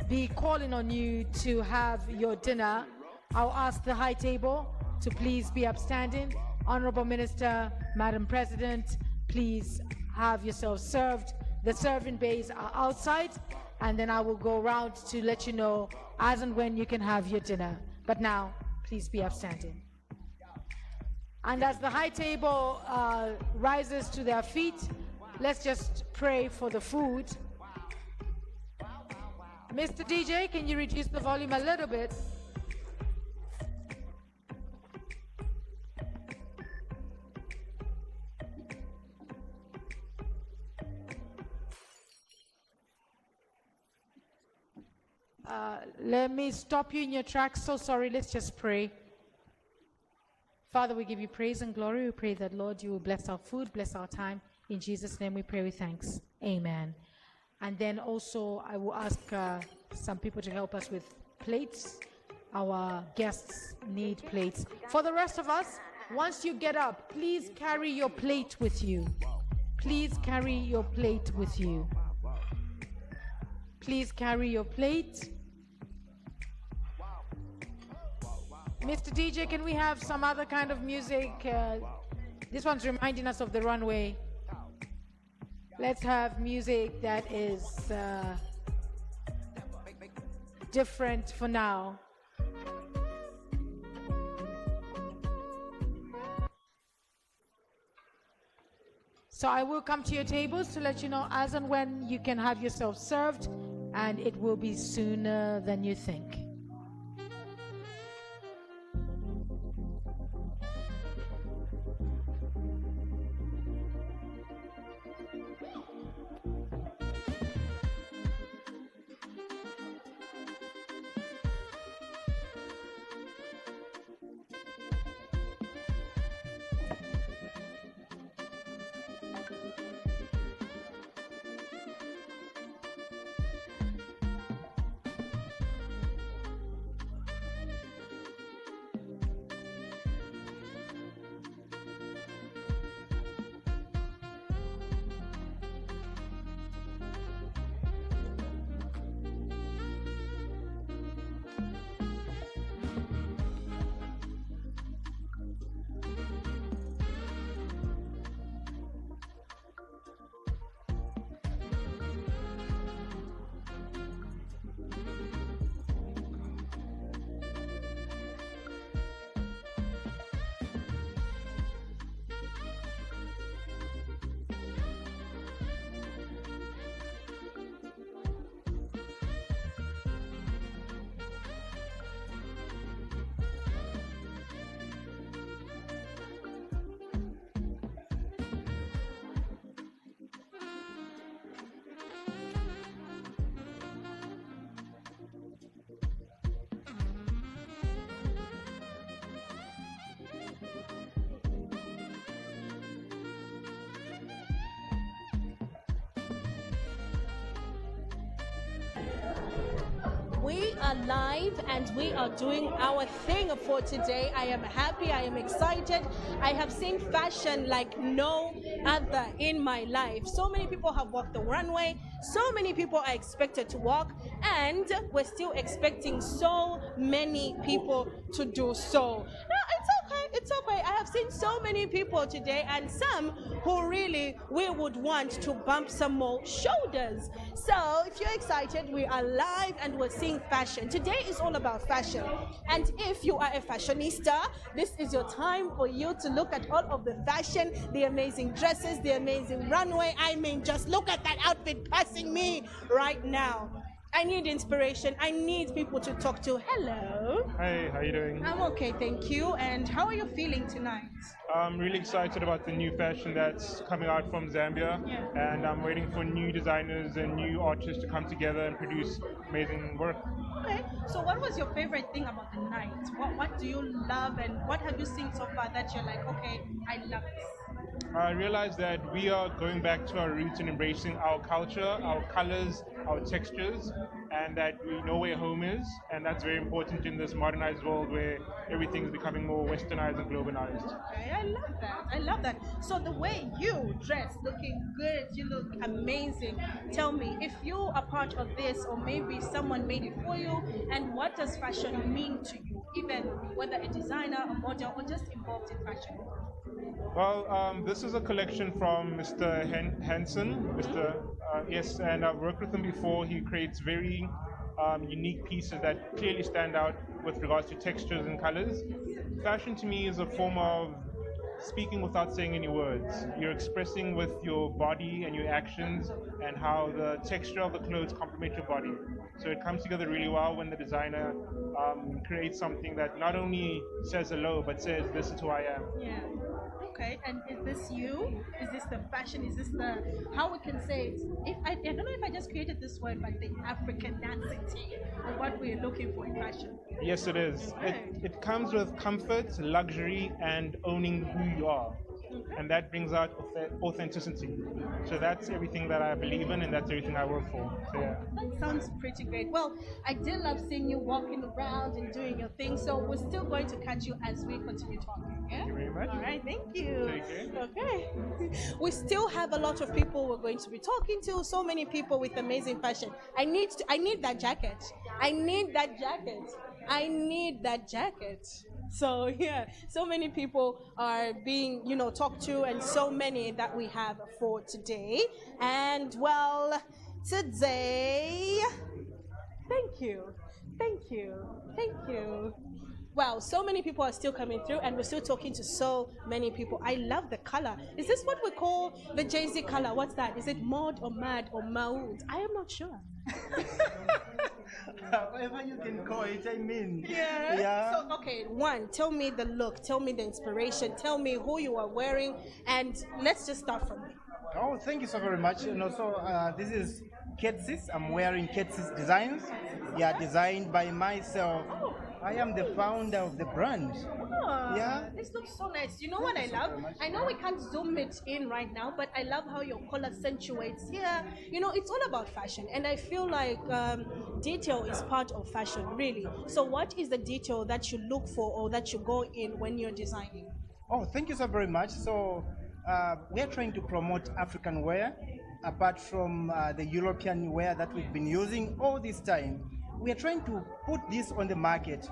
be calling on you to have your dinner. I'll ask the high table to please be upstanding. Honorable Minister, Madam President, please have yourselves served. The serving bays are outside, and then I will go around to let you know as and when you can have your dinner. But now, please be upstanding. And as the high table rises to their feet, let's just pray for the food. Mr. DJ, can you reduce the volume a little bit? Let me stop you in your tracks. So sorry. Let's just pray. Father, we give you praise and glory. We pray that, Lord, you will bless our food, bless our time. In Jesus' name we pray with thanks. Amen. And then also I will ask some people to help us with plates. Our guests need plates. For the rest of us, once you get up, please carry your plate with you. Please carry your plate with you. Please carry your plate. Mr. DJ, can we have some other kind of music? This one's reminding us of the runway. Let's have music that is different for now. So I will come to your tables to let you know as and when you can have yourself served, and it will be sooner than you think. We are live and we are doing our thing for today. I am happy, I am excited. I have seen fashion like no other in my life. So many people have walked the runway, so many people are expected to walk, and we're still expecting so many people to do so. No, it's okay. I have seen so many people today, and some who really we would want to bump some more shoulders. So if you're excited, we are live and we're seeing fashion. Today is all about fashion. And if you are a fashionista, this is your time for you to look at all of the fashion, the amazing dresses, the amazing runway. I mean, just look at that outfit passing me right now. I need inspiration. I need people to talk to. Hello. Hi, how you doing? I'm okay, thank you. And how are you feeling tonight? I'm really excited about the new fashion that's coming out from Zambia. Yeah. And I'm waiting for new designers and new artists to come together and produce amazing work. Okay, so what was your favorite thing about the night? What do you love, and what have you seen so far that you're like, okay, I love this? I realized that we are going back to our roots and embracing our culture, our colors, our textures, and that we know where home is, and that's very important in this modernized world where everything is becoming more westernized and globalized. Okay, I love that. I love that. So the way you dress, looking good, you look amazing. Tell me, if you are part of this, or maybe someone made it for you, and what does fashion mean to you, even whether a designer, a model, or just involved in fashion? Well, this is a collection from Mr. Hansen. Yes, and I've worked with him before. He creates very unique pieces that clearly stand out with regards to textures and colors. Fashion to me is a form of speaking without saying any words. You're expressing with your body and your actions and how the texture of the clothes complement your body. So it comes together really well when the designer creates something that not only says hello, but says, this is who I am. Yeah. Okay, and is this you? Is this the fashion? Is this the, how we can say it? If I don't know if I just created this word, but the Africanacity of what we're looking for in fashion. Yes, it is. It comes with comfort, luxury, and owning who you are. And that brings out authenticity. So that's everything that I believe in, and that's everything I work for. So, yeah. That sounds pretty great. Well, I did love seeing you walking around and doing your thing. So we're still going to catch you as we continue talking. Yeah? Thank you very much. All right, thank you. Take care. Okay. We still have a lot of people we're going to be talking to. So many people with amazing fashion. I need that jacket. I need that jacket. I need that jacket. So yeah, so many people are being, talked to, and so many that we have for today. And well, today, thank you. Wow, so many people are still coming through, and we're still talking to so many people. I love the color. Is this what we call the Jay-Z color? What's that? Is it mod or mad or maud? I am not sure. Whatever you can call it, I mean. Yeah. So, okay, one, tell me the look, tell me the inspiration, tell me who you are wearing, and let's just start from there. Oh, thank you so very much. This is Ketsis. I'm wearing Ketsis designs. Yeah, designed by myself. I am the founder of the brand. Yeah. This looks so nice. You know what I love? I know we can't zoom it in right now, but I love how your color accentuates here. It's all about fashion, and I feel like detail is part of fashion, really. So what is the detail that you look for or that you go in when you're designing? Oh, thank you so very much. So we are trying to promote African wear, apart from the European wear that we've been using all this time. We are trying to put this on the market.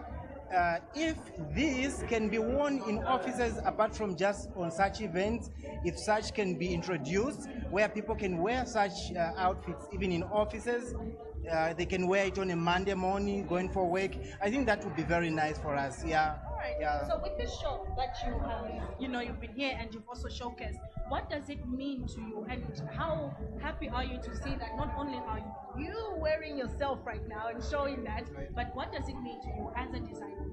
If this can be worn in offices apart from just on such events, if such can be introduced where people can wear such outfits even in offices, they can wear it on a Monday morning going for work. I think that would be very nice for us. Yeah. Right. Yeah. So with this show that you have, you've been here and you've also showcased, what does it mean to you, and how happy are you to see that not only are you wearing yourself right now and showing that, but what does it mean to you as a designer?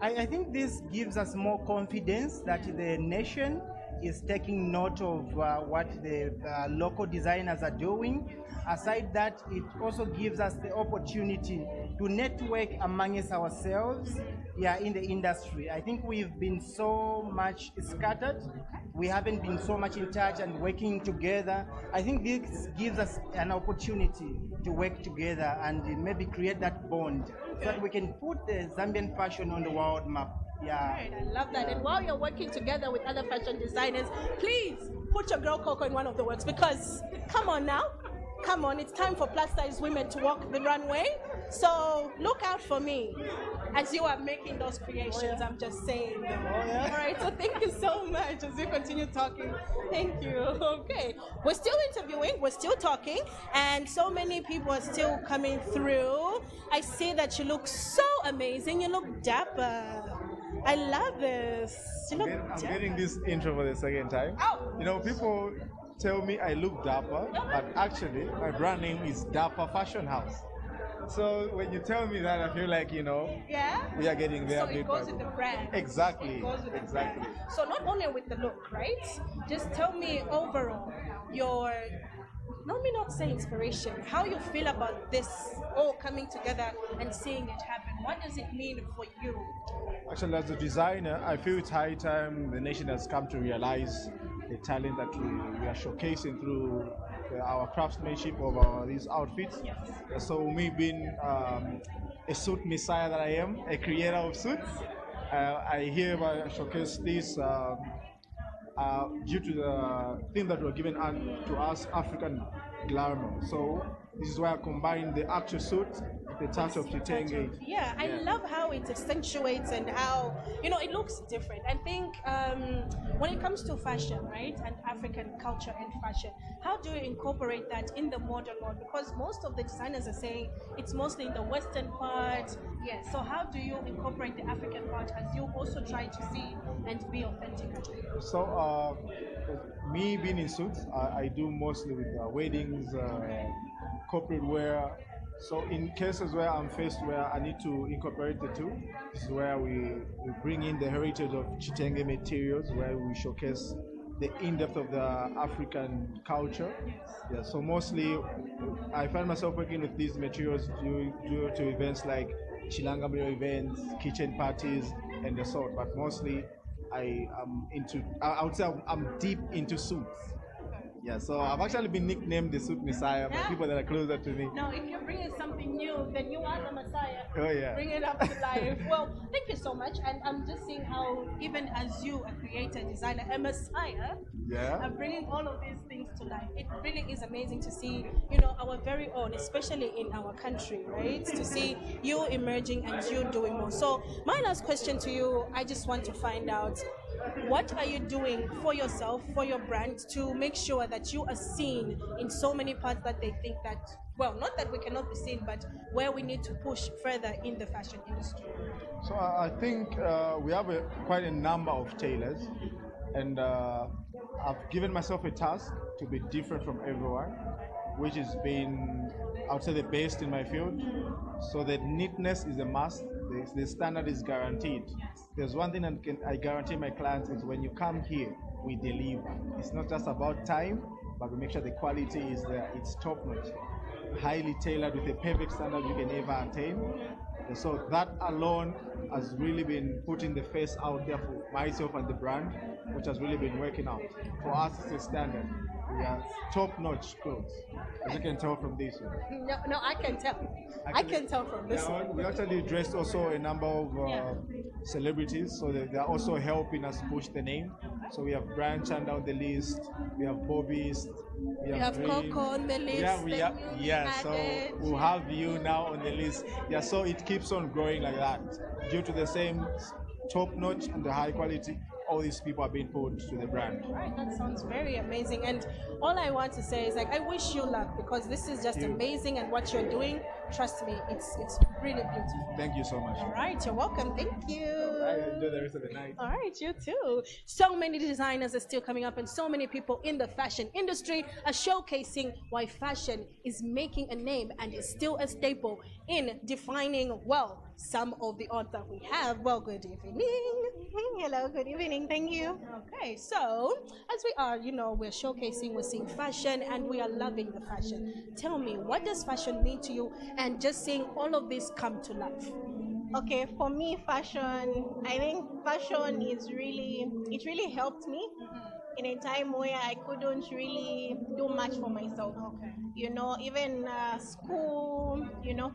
I think this gives us more confidence that the nation is taking note of what the local designers are doing. Aside that, it also gives us the opportunity to network amongst ourselves in the industry. I think we've been so much scattered. We haven't been so much in touch and working together. I think this gives us an opportunity to work together and maybe create that bond so that we can put the Zambian fashion on the world map. Yeah. Right, I love that. And while you're working together with other fashion designers, please put your girl Coco in one of the works, because come on now. Come on, it's time for plus size women to walk the runway. So look out for me as you are making those creations. I'm just saying. All right, so thank you so much as we continue talking. Thank you. Okay, we're still interviewing, we're still talking, and so many people are still coming through. I see that you look so amazing. You look dapper. I love this. You look I'm dapper. getting this intro for the second time. Oh. People tell me I look dapper, but actually my brand name is Dapper Fashion House. So when you tell me that, I feel like, Yeah? we are getting there. So it goes with the brand. Exactly. It goes with the Exactly. brand. So not only with the look, right? Just tell me overall let me not say inspiration, how you feel about this all coming together and seeing it happen. What does it mean for you? Actually, as a designer, I feel it's high time the nation has come to realize the talent that we are showcasing through our craftsmanship of these outfits. So me being a suit messiah that I am, a creator of suits, I hereby showcase this due to the thing that were given to us, African glamour. So this is why I combine the actual suit, the touch of Kitenge. Yeah, I love how it accentuates and how, it looks different. I think when it comes to fashion, right, and African culture and fashion, how do you incorporate that in the modern world? Because most of the designers are saying it's mostly in the Western part. Yes, so how do you incorporate the African part as you also try to see and be authentic? So me being in suits, I do mostly with weddings, corporate wear. So in cases where I'm faced where I need to incorporate the two, this is where we bring in the heritage of Chitenge materials, where we showcase the in-depth of the African culture. Yeah, so mostly I find myself working with these materials due to events like Chilangamiro events, kitchen parties, and the sort. But mostly I would say I'm deep into suits. Yeah, so I've actually been nicknamed the Suit Messiah by people that are closer to me. Now, if you're bringing something new, then you are the Messiah. Oh, yeah. Bring it up to life. Well, thank you so much. And I'm just seeing how, even as you, a creator, designer, a Messiah, are bringing all of these things to life. It really is amazing to see, our very own, especially in our country, right? To see you emerging and you doing more. So, my last question to you, I just want to find out, what are you doing for yourself, for your brand, to make sure that you are seen in so many parts that they think that, well, not that we cannot be seen, but where we need to push further in the fashion industry? So I think we have quite a number of tailors, and I've given myself a task to be different from everyone, which has been, I would say, the best in my field. So that neatness is a must. The standard is guaranteed. There's one thing I guarantee my clients is when you come here, we deliver. It's not just about time, but we make sure the quality is there. It's top notch, highly tailored with a perfect standard you can ever attain. And so that alone has really been putting the face out there for myself and the brand, which has really been working out. For us, it's a standard. We are top-notch clothes, as you can tell from this one. No, I can tell. I can tell from this one. We actually dressed also a number of celebrities, so they're also helping us push the name. So we have Brian Chan down the list, we have Bobby's, we have Coco on the list. So we'll have you now on the list. Yeah, so it keeps on growing like that. Due to the same top-notch and the high quality, all these people are being put to the brand. Right, that sounds very amazing. And all I want to say is, I wish you luck, because this is just amazing, and what you're doing, trust me, it's really beautiful. Thank you so much. All right, you're welcome. Thank you. Enjoy the rest of the night. All right, you too. So many designers are still coming up, and so many people in the fashion industry are showcasing why fashion is making a name and is still a staple in defining, well, some of the odds that we have. Well, good evening. Hello, good evening. Thank you. Okay, so as we are, we're showcasing, we're seeing fashion, and we are loving the fashion. Tell me, what does fashion mean to you, and just seeing all of this come to life? Okay, for me, fashion, I think fashion it really helped me in a time where I couldn't really do much for myself. Okay. Even school,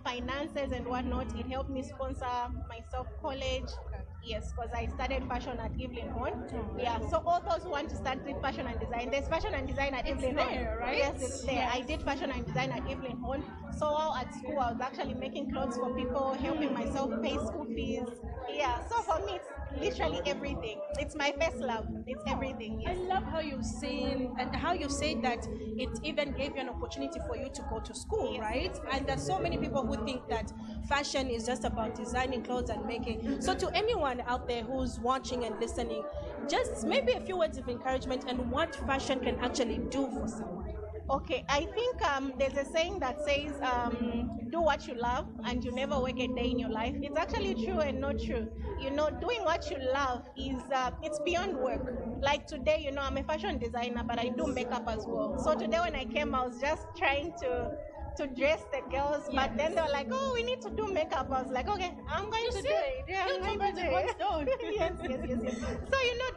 finances and whatnot, it helped me sponsor myself college. Okay. Yes, because I studied fashion at Evelyn Horn. Yeah, so all those who want to study fashion and design, there's fashion and design at Evelyn Horn. There, right? Yes, it's there. Yes. I did fashion and design at Evelyn Horn. So while at school, I was actually making clothes for people, helping myself pay school fees. Yeah, so for me, it's literally everything. It's my first love. It's everything. Yes. I love how you say and how you say that it even gave you an opportunity for you to go to school, yes, right? And there's so many people who think that fashion is just about designing clothes and making. So to anyone out there who's watching and listening, just maybe a few words of encouragement and what fashion can actually do for someone. Okay, I think there's a saying that says, do what you love and you never work a day in your life. It's actually true and not true. Doing what you love is, it's beyond work. Like today, I'm a fashion designer, but I do makeup as well. So today when I came, I was just trying to dress the girls, yes, but then they were like, oh, we need to do makeup. I was like, okay, I'm going to do it. Yeah, I'm going to do it. Yes. So,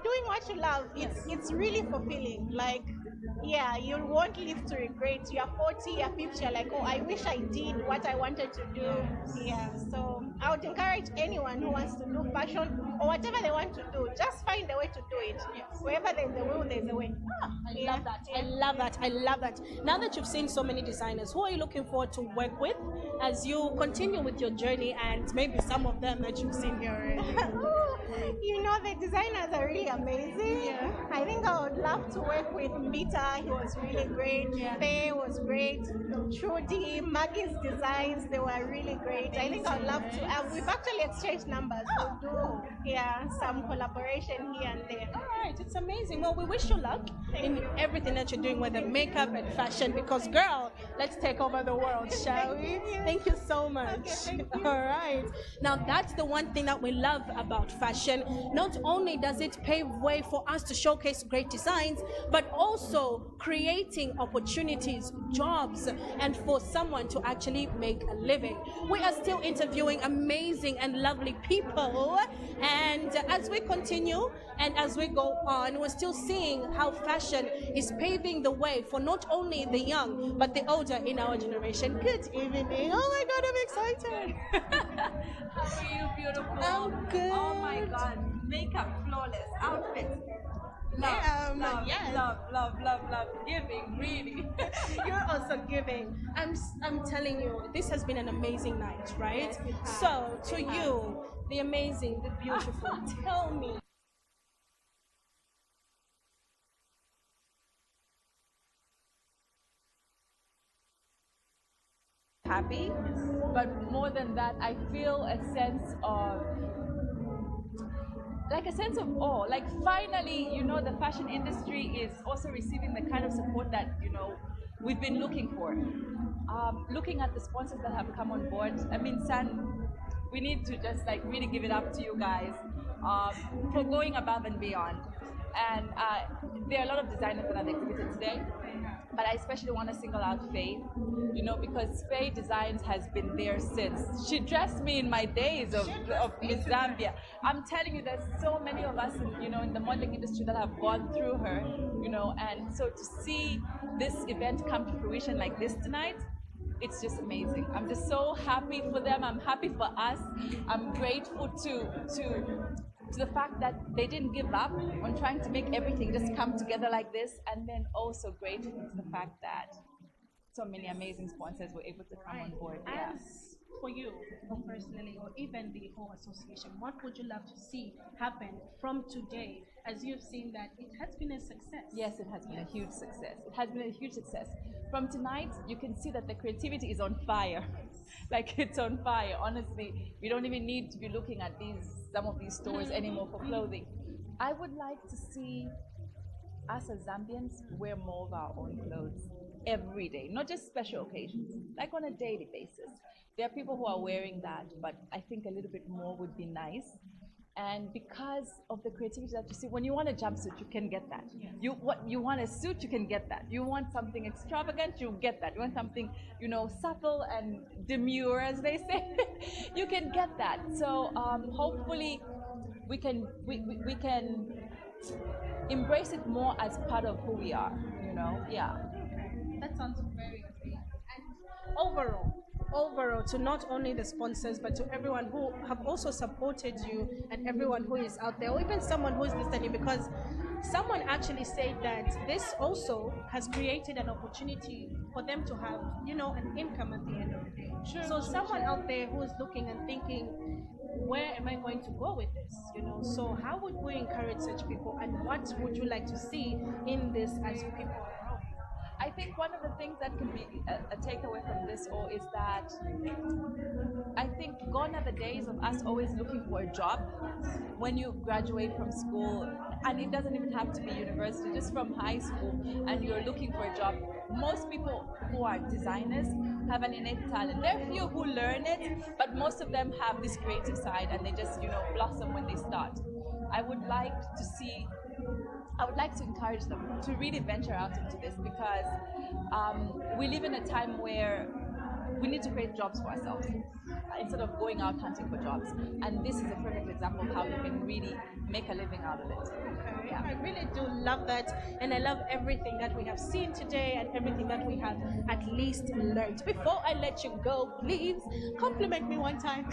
doing what you love, it's really fulfilling. Like, yeah, you won't live to regret. You're 40, you're 50, you're like, oh, I wish I did what I wanted to do. Yeah, so I would encourage anyone who wants to do fashion or whatever they want to do, just find a way to do it. Yes. Wherever there's a will, there's a way. I love that. I love that. I love that. Now that you've seen so many designers, who are you looking forward to work with as you continue with your journey, and maybe some of them that you've seen here already? The designers are really amazing. Yeah. I think I would love to work with Mbita. He was really great. Yeah. Faye was great. Trudy, Maggie's designs, they were really great. I think I would love to. We've actually exchanged numbers. We'll do some collaboration here and there. All right, it's amazing. Well, we wish you luck in everything that you're doing, whether makeup and fashion, because girl, let's take over the world, shall we? Thank you so much. Okay, thank you. All right. Now, that's the one thing that we love about fashion. Not only does it pave way for us to showcase great designs, but also creating opportunities, jobs, and for someone to actually make a living. We are still interviewing amazing and lovely people. And as we continue and as we go on, we're still seeing how fashion is paving the way for not only the young, but the older in our generation. Good evening. Oh my God, I'm excited. How are you, beautiful? I'm good. Oh my God, makeup flawless, outfit. Love, yes. love, giving, really. You're also giving. I'm telling you, this has been an amazing night, right? So, to you, the amazing, the beautiful, tell me. Happy, but more than that, I feel a sense of awe. Like finally, the fashion industry is also receiving the kind of support that we've been looking for. Looking at the sponsors that have come on board, I mean, San, we need to just really give it up to you guys for going above and beyond. And there are a lot of designers that have exhibited today, but I especially want to single out Faye, because Faye Designs has been there since. She dressed me in my days of in Zambia. I'm telling you, there's so many of us in the modeling industry that have gone through her, and so to see this event come to fruition like this tonight, it's just amazing. I'm just so happy for them. I'm happy for us. I'm grateful to the fact that they didn't give up on trying to make everything just come together like this, and then also grateful to the fact that so many amazing sponsors were able to come on board. Yeah. As for you personally, or even the whole association, what would you love to see happen from today, as you've seen that it has been a success? Yes, it has been a huge success. It has been a huge success. From tonight, you can see that the creativity is on fire. Like, it's on fire. Honestly, we don't even need to be looking at some of these stores anymore for clothing. I would like to see us as Zambians wear more of our own clothes every day, not just special occasions, like on a daily basis. There are people who are wearing that, but I think a little bit more would be nice. And because of the creativity that you see, when you want a jumpsuit, you can get that. You want a suit, you can get that. You want something extravagant, you get that. You want something, subtle and demure, as they say, you can get that. So hopefully we can embrace it more as part of who we are. Yeah. That sounds very good. And overall, to not only the sponsors, but to everyone who have also supported you, and everyone who is out there, or even someone who is listening, because someone actually said that this also has created an opportunity for them to have, an income at the end of the day. So someone out there who is looking and thinking, where am I going to go with this? So how would we encourage such people, and what would you like to see in this as people grow? I think one of the things that can be a takeaway from this all is that I think gone are the days of us always looking for a job when you graduate from school, and it doesn't even have to be university, just from high school, and you're looking for a job. Most people who are designers have an innate talent. There are few who learn it, but most of them have this creative side, and they just blossom when they start. I would like to encourage them to really venture out into this, because we live in a time where we need to create jobs for ourselves instead of going out hunting for jobs. And this is a perfect example of how we can really make a living out of it. Okay. Yeah. I really do love that, and I love everything that we have seen today and everything that we have at least learned. Before I let you go, please compliment me one time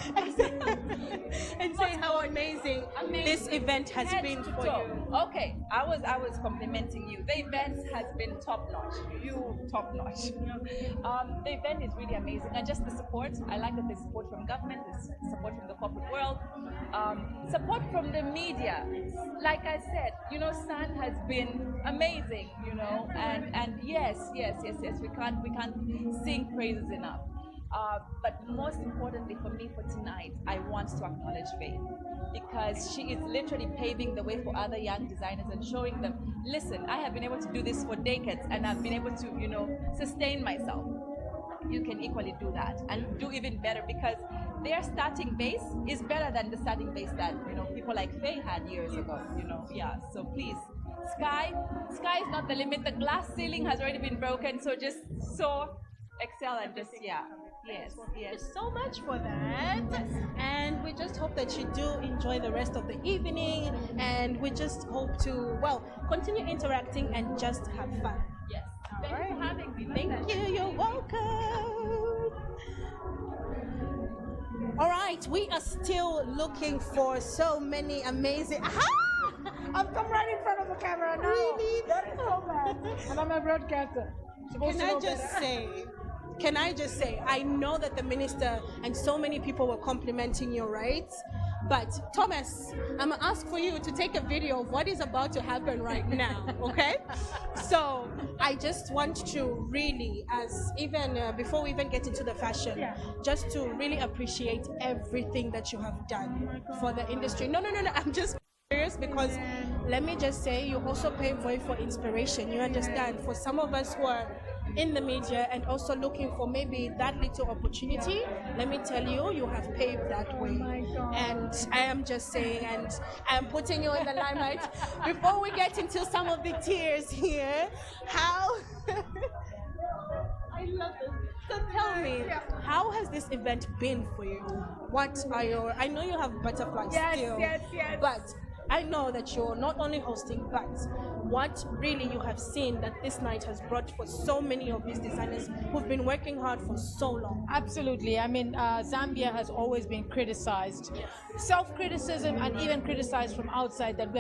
and say how amazing this event has been for you. Okay, I was complimenting you. The event has been top notch. Top notch. The event is really amazing, and just the support. I like that there's support from government, there's support from the corporate world, support from the media. Like I said, San has been amazing, and yes, we can't sing praises enough. But most importantly for me for tonight, I want to acknowledge Faith, because she is literally paving the way for other young designers and showing them, listen, I have been able to do this for decades, and I've been able to, sustain myself. you can equally do that and do even better, because their starting base is better than the starting base that people like Faye had years ago. Yeah. So please, sky is not the limit. The glass ceiling has already been broken. So just excel and just Yes. Thank you so much for that. And we just hope that you do enjoy the rest of the evening. And we just hope to, continue interacting and just have fun. Yes. Thank you for having me. Thank you. You're welcome. All right. We are still looking for so many amazing. Aha! I've come right in front of the camera now. Really? That is so bad. And I'm a broadcaster. Can I just say, I know that the minister and so many people were complimenting you, right? But Thomas, I'm gonna ask for you to take a video of what is about to happen right now, okay? So I just want to really, before we even get into the fashion, just to really appreciate everything that you have done for the industry. No, I'm just serious, because let me just say, you also pave way for inspiration. You understand? For some of us who are in the media and also looking for maybe that little opportunity, let me tell you, you have paved that way. And I am just saying, and I am putting you in the limelight. Before we get into some of the tears here, how I love this. So tell me, how has this event been for you? What are I know you have butterflies still, but I know that you're not only hosting, but what really you have seen that this night has brought for so many of these designers who've been working hard for so long. Absolutely. I mean, Zambia has always been criticized, self-criticism, and even criticized from outside that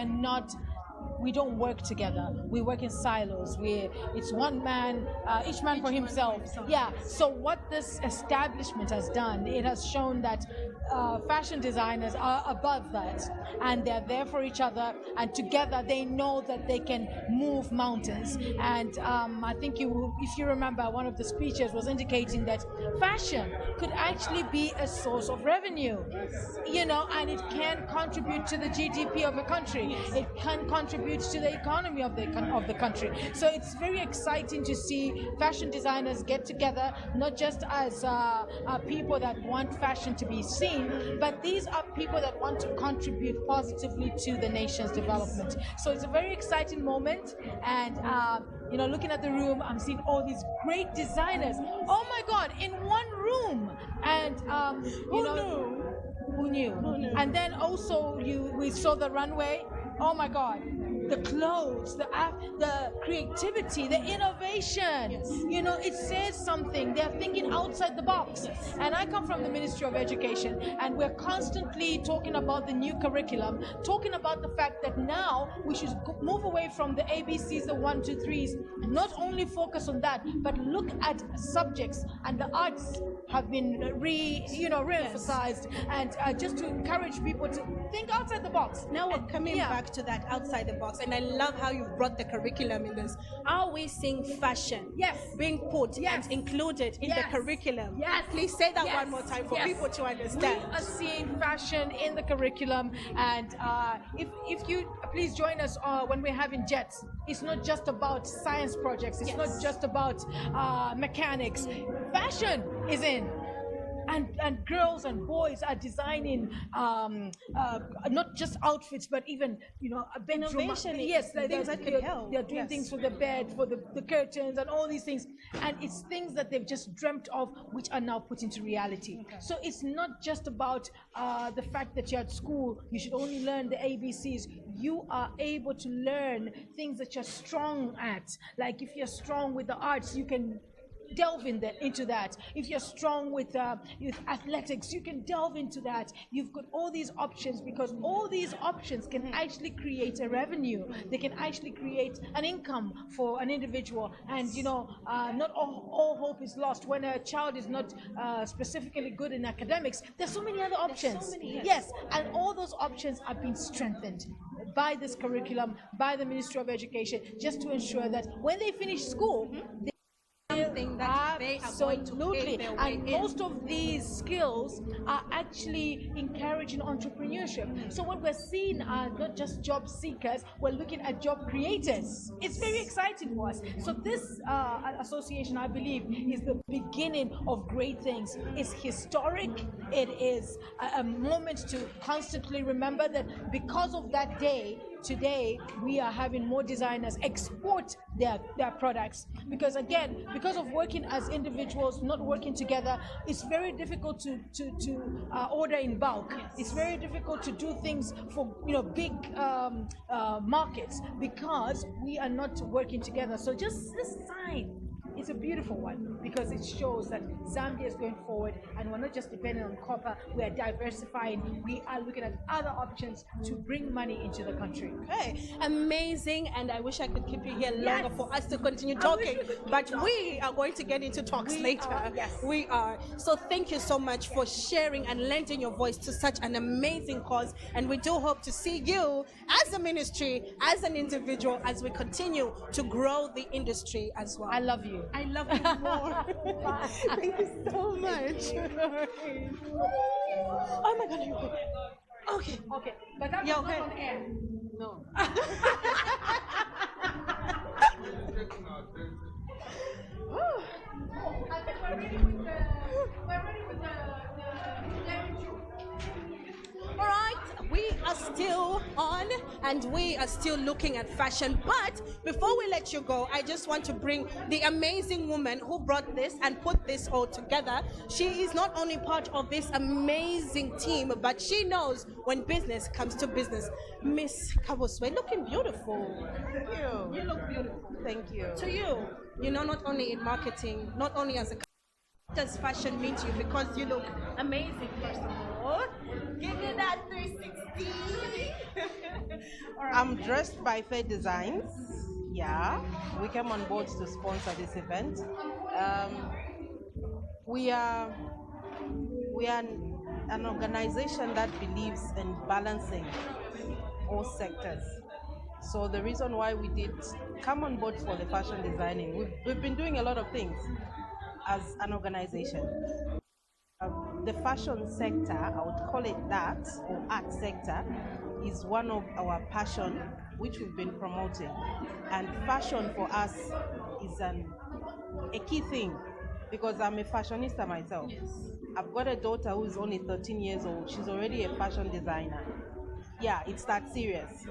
we don't work together. We work in silos. It's one man, each man for himself. Yeah. So what this establishment has done, it has shown that fashion designers are above that, and they're there for each other, and together they know that they can move mountains. And I think if you remember, one of the speeches was indicating that fashion could actually be a source of revenue, and it can contribute to the GDP of a country. It can contribute to the economy of the country. So it's very exciting to see fashion designers get together, not just as people that want fashion to be seen, but these are people that want to contribute positively to the nation's development. So it's a very exciting moment, and looking at the room, I'm seeing all these great designers. Oh my God, in one room, and who knew? And then also we saw the runway. Oh my God, the clothes, the creativity, the innovation. It says something. They're thinking outside the box. And I come from the Ministry of Education, and we're constantly talking about the new curriculum, talking about the fact that now we should move away from the ABCs, the 1, 2, 3s, not only focus on that, but look at subjects, and the arts have been re-emphasized, and just to encourage people to think outside the box. Now we're coming back to that outside the box, and I love how you've brought the curriculum in this. Are we seeing fashion being put and included in the curriculum? Yes. Please say that one more time for people to understand. We are seeing fashion in the curriculum, and if you please join us when we're having JETS. It's not just about science projects. It's not just about mechanics. Fashion is in. And girls and boys are designing not just outfits, but even a bedroom. Innovation. Yes, things that could help. They're doing things for the bed, for the curtains, and all these things. And it's things that they've just dreamt of, which are now put into reality. So it's not just about the fact that you're at school, you should only learn the ABCs. You are able to learn things that you're strong at. Like if you're strong with the arts, you can delve into that. If you're strong with athletics, you can delve into that. You've got all these options, because all these options can actually create a revenue. They can actually create an income for an individual. And not all hope is lost. When a child is not specifically good in academics, there's so many other options. Yes, and all those options are being strengthened by this curriculum, by the Ministry of Education, just to ensure that when they finish school, something that they are going to Absolutely. pay their way And in. most of these skills are actually encouraging entrepreneurship. So what we're seeing are not just job seekers, we're looking at job creators. It's very exciting for us. So this association, I believe, is the beginning of great things. It's historic. It is a moment to constantly remember that because of that day, today we are having more designers export their products, because again, because of working as individuals, not working together, it's very difficult to order in bulk. It's very difficult to do things for big markets because we are not working together. So just this sign, it's a beautiful one because it shows that Zambia is going forward and we're not just depending on copper, we are diversifying, we are looking at other options to bring money into the country. Okay, amazing, and I wish I could keep you here longer for us to continue talking, but we are going to get into talks later. We are. So thank you so much for sharing and lending your voice to such an amazing cause, and we do hope to see you as a ministry, as an individual, as we continue to grow the industry as well. I love you. I love you more. Thank you so much. Oh my God, are you okay? Okay. Okay. But that's Yeah, not okay. on air. No. I think we're ready with the All right, we are still on and we are still looking at fashion. But before we let you go, I just want to bring the amazing woman who brought this and put this all together. She is not only part of this amazing team, but she knows when business comes to business. Miss Kabuswe, looking beautiful. Thank you. You look beautiful. Thank you. To you know, not only in marketing, not only as a what does fashion mean to you? Because you look amazing, first of all. Give me that 360. All right. I'm dressed by Fair Designs. Yeah, we came on board to sponsor this event. We are an organization that believes in balancing all sectors. So the reason why we did come on board for the fashion designing, we've been doing a lot of things as an organization. The fashion sector, I would call it that, or art sector, is one of our passion which we've been promoting. And fashion for us is a key thing because I'm a fashionista myself. I've got a daughter who is only 13 years old. She's already a fashion designer. Yeah, it's that serious.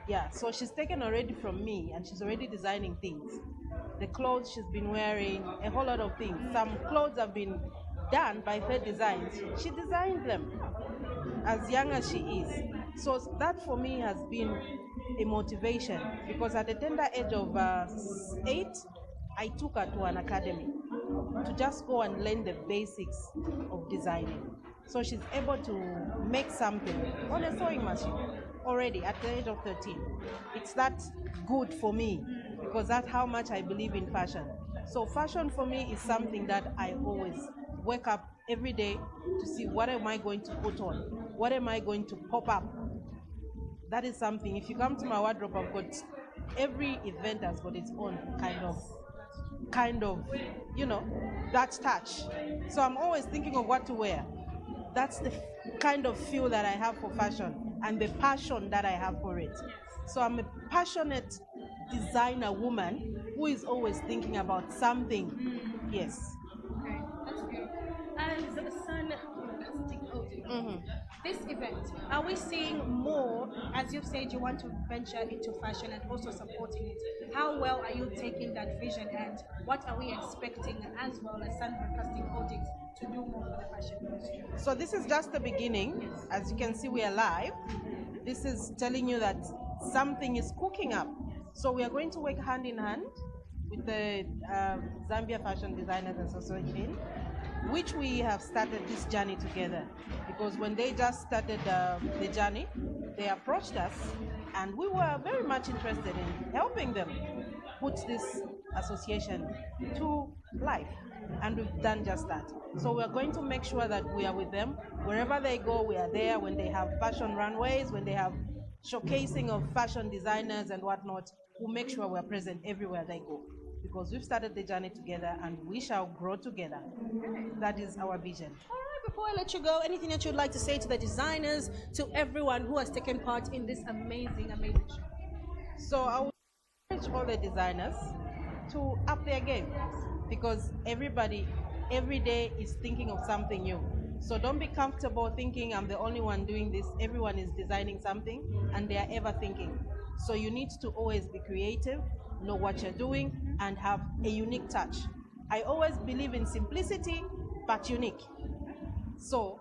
Yeah, so she's taken already from me and she's already designing things. The clothes she's been wearing, a whole lot of things. Some clothes have been done by Fair Designs. She designed them as young as she is. So that for me has been a motivation because at the tender age of 8, I took her to an academy to just go and learn the basics of designing. So she's able to make something on a sewing machine already at the age of 13. It's that good for me because that's how much I believe in fashion. So fashion for me is something that I always wake up every day to see what am I going to put on, what am I going to pop up. That is something. If you come to my wardrobe, I've got every event has got its own kind of, that touch. So I'm always thinking of what to wear. That's the kind of feel that I have for fashion and the passion that I have for it. So I'm a passionate designer woman who is always thinking about something. Yes. Okay, that's good. As a son casting audio, this event, are we seeing more, as you've said, you want to venture into fashion and also supporting it? How well are you taking that vision and what are we expecting as well as Sun Broadcasting Holdings to do more for the fashion industry? So this is just the beginning. As you can see, we are live. This is telling you that something is cooking up. So we are going to work hand in hand with the Zambia Fashion Designers Association, which we have started this journey together. Because when they just started the journey, they approached us and we were very much interested in helping them put this association to life. And we've done just that. So we're going to make sure that we are with them. Wherever they go, we are there. When they have fashion runways, when they have showcasing of fashion designers and whatnot, we'll make sure we're present everywhere they go. because we've started the journey together and we shall grow together. That is our vision. All right, before I let you go, anything that you'd like to say to the designers, to everyone who has taken part in this amazing, amazing show? So I would encourage all the designers to up their game, because everybody every day is thinking of something new. So don't be comfortable thinking I'm the only one doing this. Everyone is designing something and they are ever thinking. So you need to always be creative, know what you're doing, and have a unique touch. I always believe in simplicity, but unique. So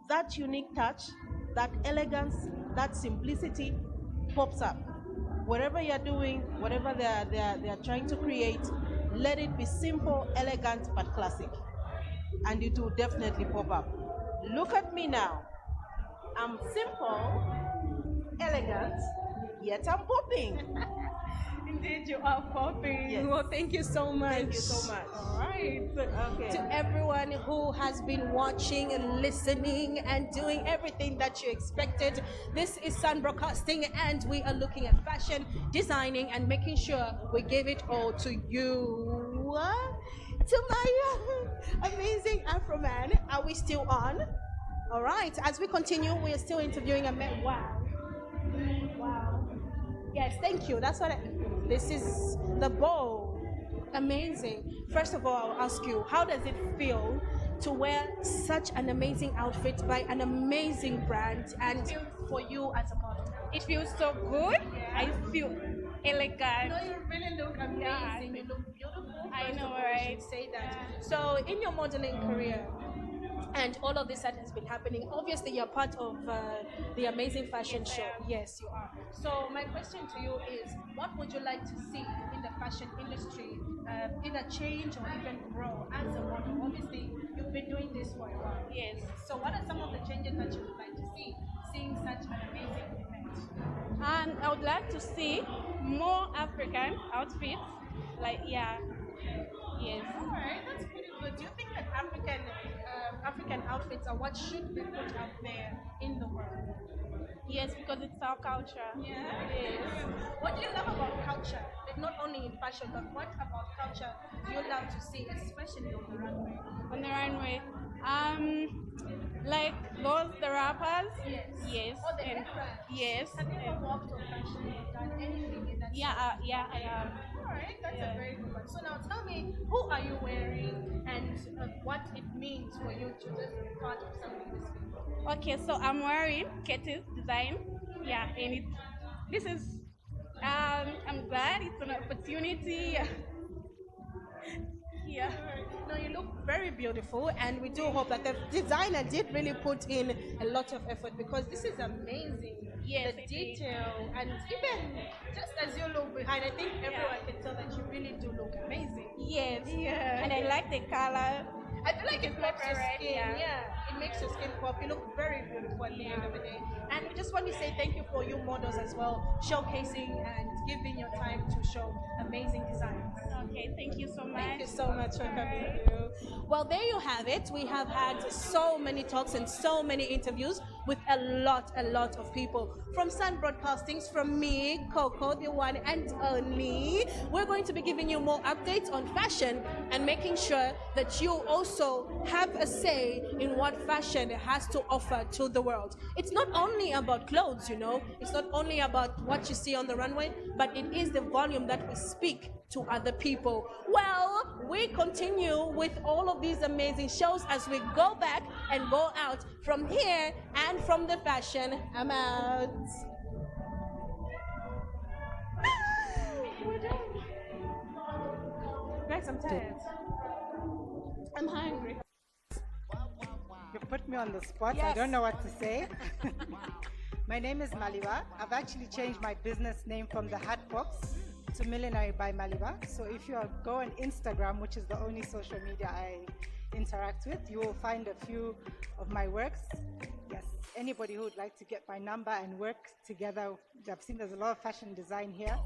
that unique touch, that elegance, that simplicity pops up. Whatever you're doing, whatever they're trying to create, let it be simple, elegant, but classic. And it will definitely pop up. Look at me now. I'm simple, elegant, yet I'm popping. Indeed, you are popping. Yes. Well, thank you so much. Thank you so much. All right. Okay. To everyone who has been watching and listening and doing everything that you expected, this is Sun Broadcasting, and we are looking at fashion, designing, and making sure we give it all to you. To my amazing Afro man. Are we still on? All right. As we continue, we are still interviewing a man. Wow. Wow. Yes, thank you. That's what this is the bow. Amazing. First of all, I'll ask you, how does it feel to wear such an amazing outfit by an amazing brand and for you as a model? It feels so good. I feel elegant. No, you really look amazing. You look beautiful. I know, I right? should say that. So, in your modeling career, and all of this that has been happening, obviously you're part of the amazing fashion show. Yes, you are. So my question to you is, what would you like to see in the fashion industry, either change or even grow as a model? Obviously, you've been doing this for a while. Yes. So what are some of the changes that you would like to see, seeing such an amazing event? And I would like to see more African outfits. Like, yeah. Yes. All right, that's pretty good. Do you think that African outfits are what should be put out there in the world? Yes, because it's our culture. Yeah. Yes. What do you love about culture? Like, not only in fashion, but what about culture do you love to see, especially on the runway? On the runway. Like the rappers. Yes. Yes. Or the and brands. yes. Have you ever walked on fashion or done anything in that? Yeah, I am. All right, that's a very good one. So now tell me, who are you wearing and what it means for you to just be part of something this big? Okay, so I'm wearing Katie's design. Yeah, and this is, I'm glad it's an opportunity. Yeah. No, you look very beautiful, and we do hope that the designer did really put in a lot of effort, because this is amazing. Yes, the detail, and even just as you look behind, I think everyone can tell that you really do look amazing. Yes. Yeah. And I like the color. I feel like it pops your red, skin. Yeah, it makes your skin pop. You look very beautiful at the end of the day. And we just want to say thank you for you models as well, showcasing and giving your time to show amazing designs. Okay, thank you so much. Thank you so much for coming. Well, there you have it. We have had so many talks and so many interviews with a lot of people. From Sun Broadcastings, from me, Coco, the one and only. We're going to be giving you more updates on fashion and making sure that you also have a say in what fashion has to offer to the world. It's not only about clothes, you know. It's not only about what you see on the runway, but it is the volume that we speak to other people. Well, we continue with all of these amazing shows as we go back and go out from here and from the fashion. I'm out. We're done. Guys, I'm tired. I'm hungry. You put me on the spot. Yes. I don't know what to say. My name is Maliba. I've actually changed my business name from the Hat Box to Millinery by Maliba. So if you go on Instagram, which is the only social media I interact with, you will find a few of my works. Yes, anybody who would like to get my number and work together, I've seen there's a lot of fashion design here.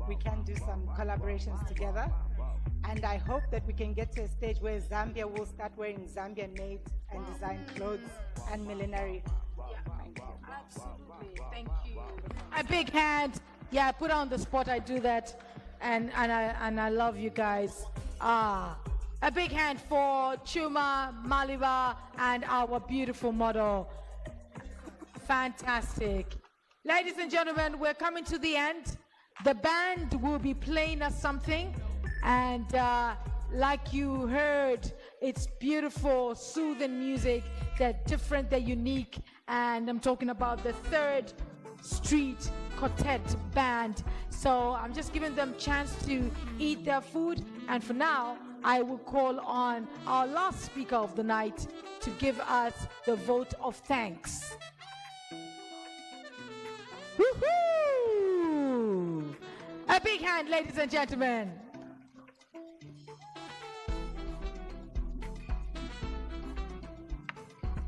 We can do some collaborations together. And I hope that we can get to a stage where Zambia will start wearing Zambian-made and designed clothes and millinery. Thank you. Absolutely. Thank you. A big hand. Yeah, put on the spot. I do that. and I love you guys. A big hand for Chuma, Maliba, and our beautiful model. Fantastic. Ladies and gentlemen, we're coming to the end. The band will be playing us something, and like you heard, it's beautiful, soothing music. They're different, they're unique, and I'm talking about the Third Street Quartet Band. So I'm just giving them a chance to eat their food, and for now, I will call on our last speaker of the night to give us the vote of thanks. Woohoo! A big hand, ladies and gentlemen.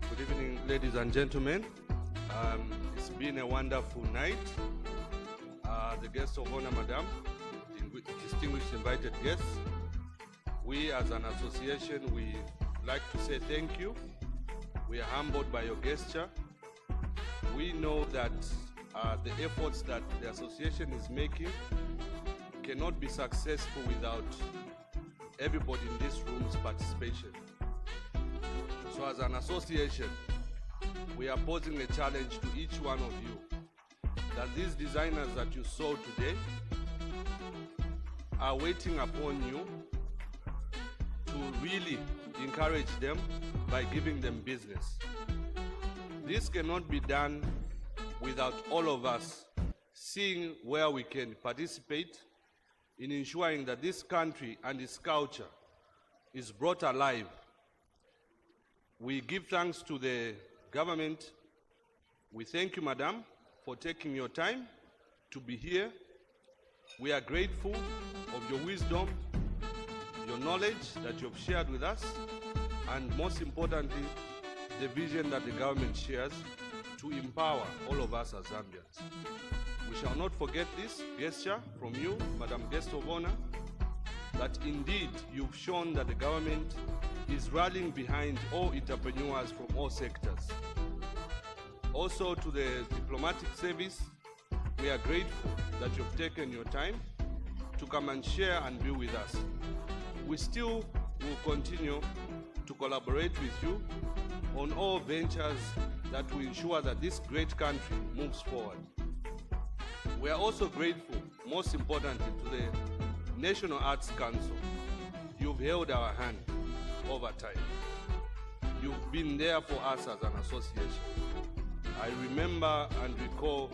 Good evening, ladies and gentlemen. It's been a wonderful night. The guests of honor, madam, distinguished invited guests. We as an association, we like to say thank you. We are humbled by your gesture. We know that the efforts that the association is making cannot be successful without everybody in this room's participation. So as an association, we are posing a challenge to each one of you that these designers that you saw today are waiting upon you to really encourage them by giving them business. This cannot be done without all of us seeing where we can participate in ensuring that this country and its culture is brought alive. We give thanks to the government. We thank you, madam, for taking your time to be here. We are grateful of your wisdom, your knowledge that you have shared with us, and most importantly, the vision that the government shares to empower all of us as Zambians. We shall not forget this gesture from you, Madam Guest of Honor, that indeed you've shown that the government is rallying behind all entrepreneurs from all sectors. Also to the diplomatic service, we are grateful that you've taken your time to come and share and be with us. We still will continue to collaborate with you on all ventures that will ensure that this great country moves forward. We are also grateful, most importantly, to the National Arts Council. You've held our hand over time. You've been there for us as an association. I remember and recall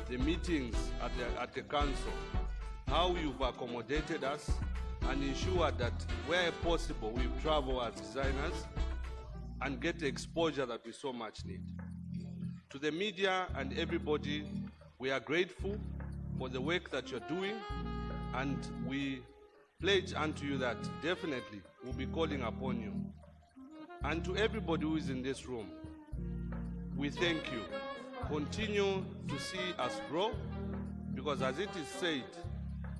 the meetings at the council, how you've accommodated us and ensured that where possible we travel as designers and get the exposure that we so much need. To the media and everybody, we are grateful for the work that you're doing, and we pledge unto you that definitely we'll be calling upon you. And to everybody who is in this room, we thank you. Continue to see us grow, because as it is said,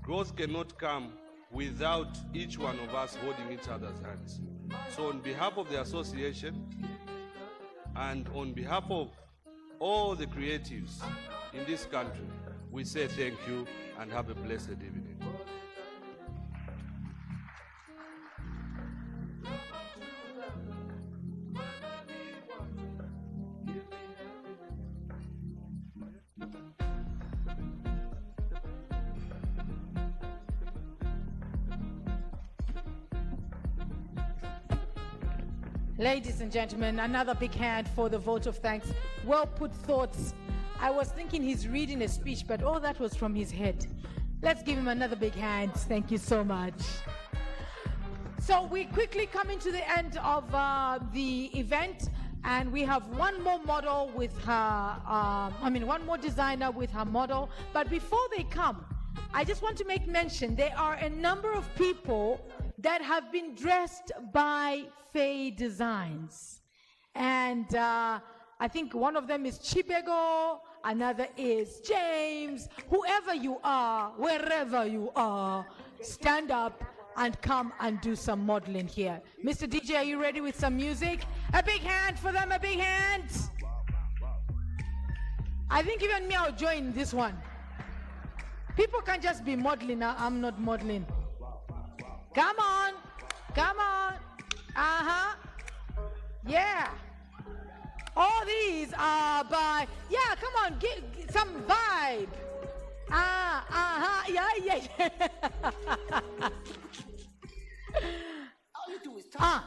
growth cannot come without each one of us holding each other's hands. So on behalf of the association and on behalf of all the creatives in this country, we say thank you and have a blessed evening. Ladies and gentlemen, another big hand for the vote of thanks. Well put thoughts. I was thinking he's reading a speech, but all that was from his head. Let's give him another big hand. Thank you so much. So we quickly coming to the end of the event, and we have one more model with her, one more designer with her model. But before they come, I just want to make mention, there are a number of people that have been dressed by Faye Designs. And I think one of them is Chibego, another is James. Whoever you are, wherever you are, stand up and come and do some modeling here. Mr. DJ, are you ready with some music? A big hand for them, a big hand. I think even me, I'll join this one. People can't just be modeling. I'm not modeling. Come on. Come on. Uh-huh. Yeah. All these are by, yeah, come on, get some vibe. Yeah. All you do is talk.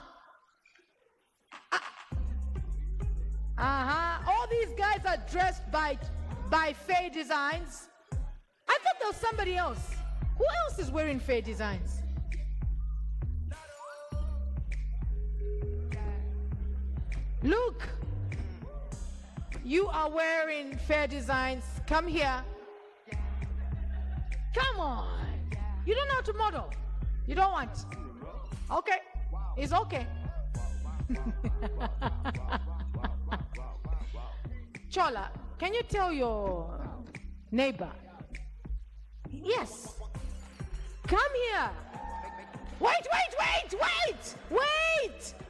All these guys are dressed by Faye Designs. I thought there was somebody else. Who else is wearing Faye Designs? Luke, you are wearing Fair Designs. Come here. Come on. You don't know how to model. You don't want. Okay. It's okay. Chola, can you tell your neighbor? Yes. Come here. Wait.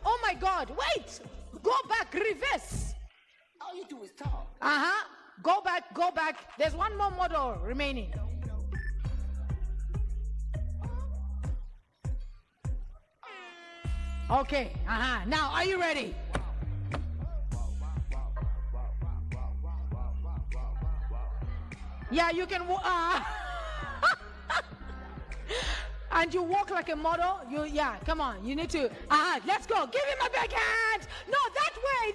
Oh my God, wait. Go back, reverse. All you do is talk. Go back. There's one more model remaining. Okay, now are you ready? Yeah, you can and you walk like a model. Come on. You need to, let's go. Give him a big hand. No, that way.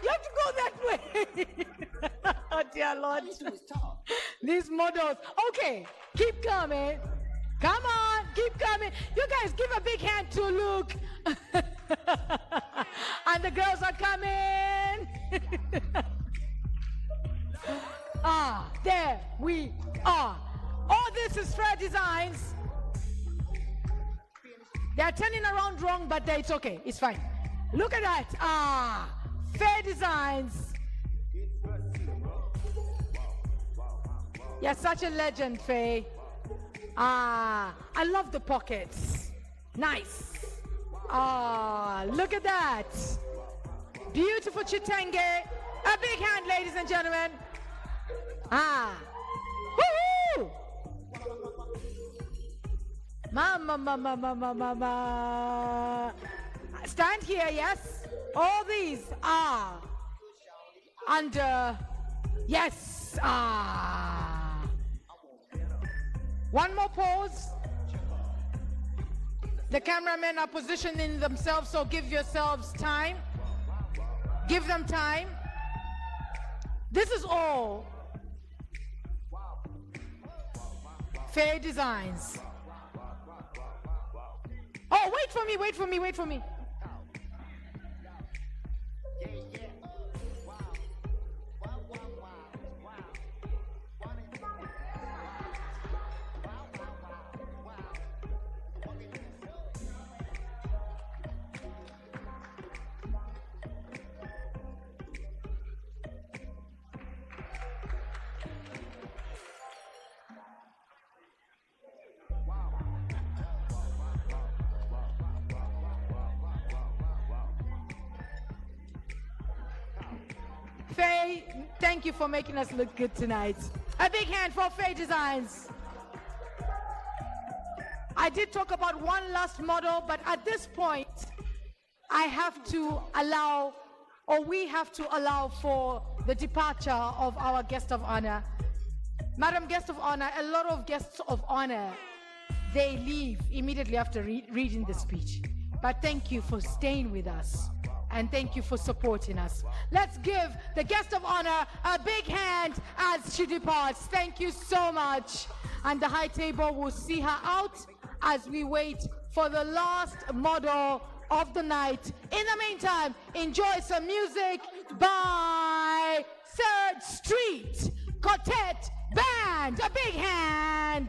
You have to go that way. Oh, dear Lord. These models. Okay, keep coming. Come on, keep coming. You guys give a big hand to Luke. And the girls are coming. There we are. All this is Fair Designs. They're turning around wrong, but it's okay. It's fine. Look at that. Fair Designs. You're such a legend, Faye. I love the pockets. Nice. Look at that. Beautiful chitenge. A big hand, ladies and gentlemen. Woohoo! Mama. Stand here, yes? All these are under, yes. One more pose. The cameramen are positioning themselves, so give yourselves time. Give them time. This is all Fair Designs. Oh, wait for me. Faye, thank you for making us look good tonight. A big hand for Faye Designs. I did talk about one last model, but at this point, I have to allow, or we have to allow for the departure of our guest of honor. Madam Guest of Honor, a lot of guests of honor, they leave immediately after reading the speech. But thank you for staying with us. And thank you for supporting us. Let's give the guest of honor a big hand as she departs. Thank you so much. And the high table will see her out as we wait for the last model of the night. In the meantime, enjoy some music by 3rd Street Quartet Band. A big hand.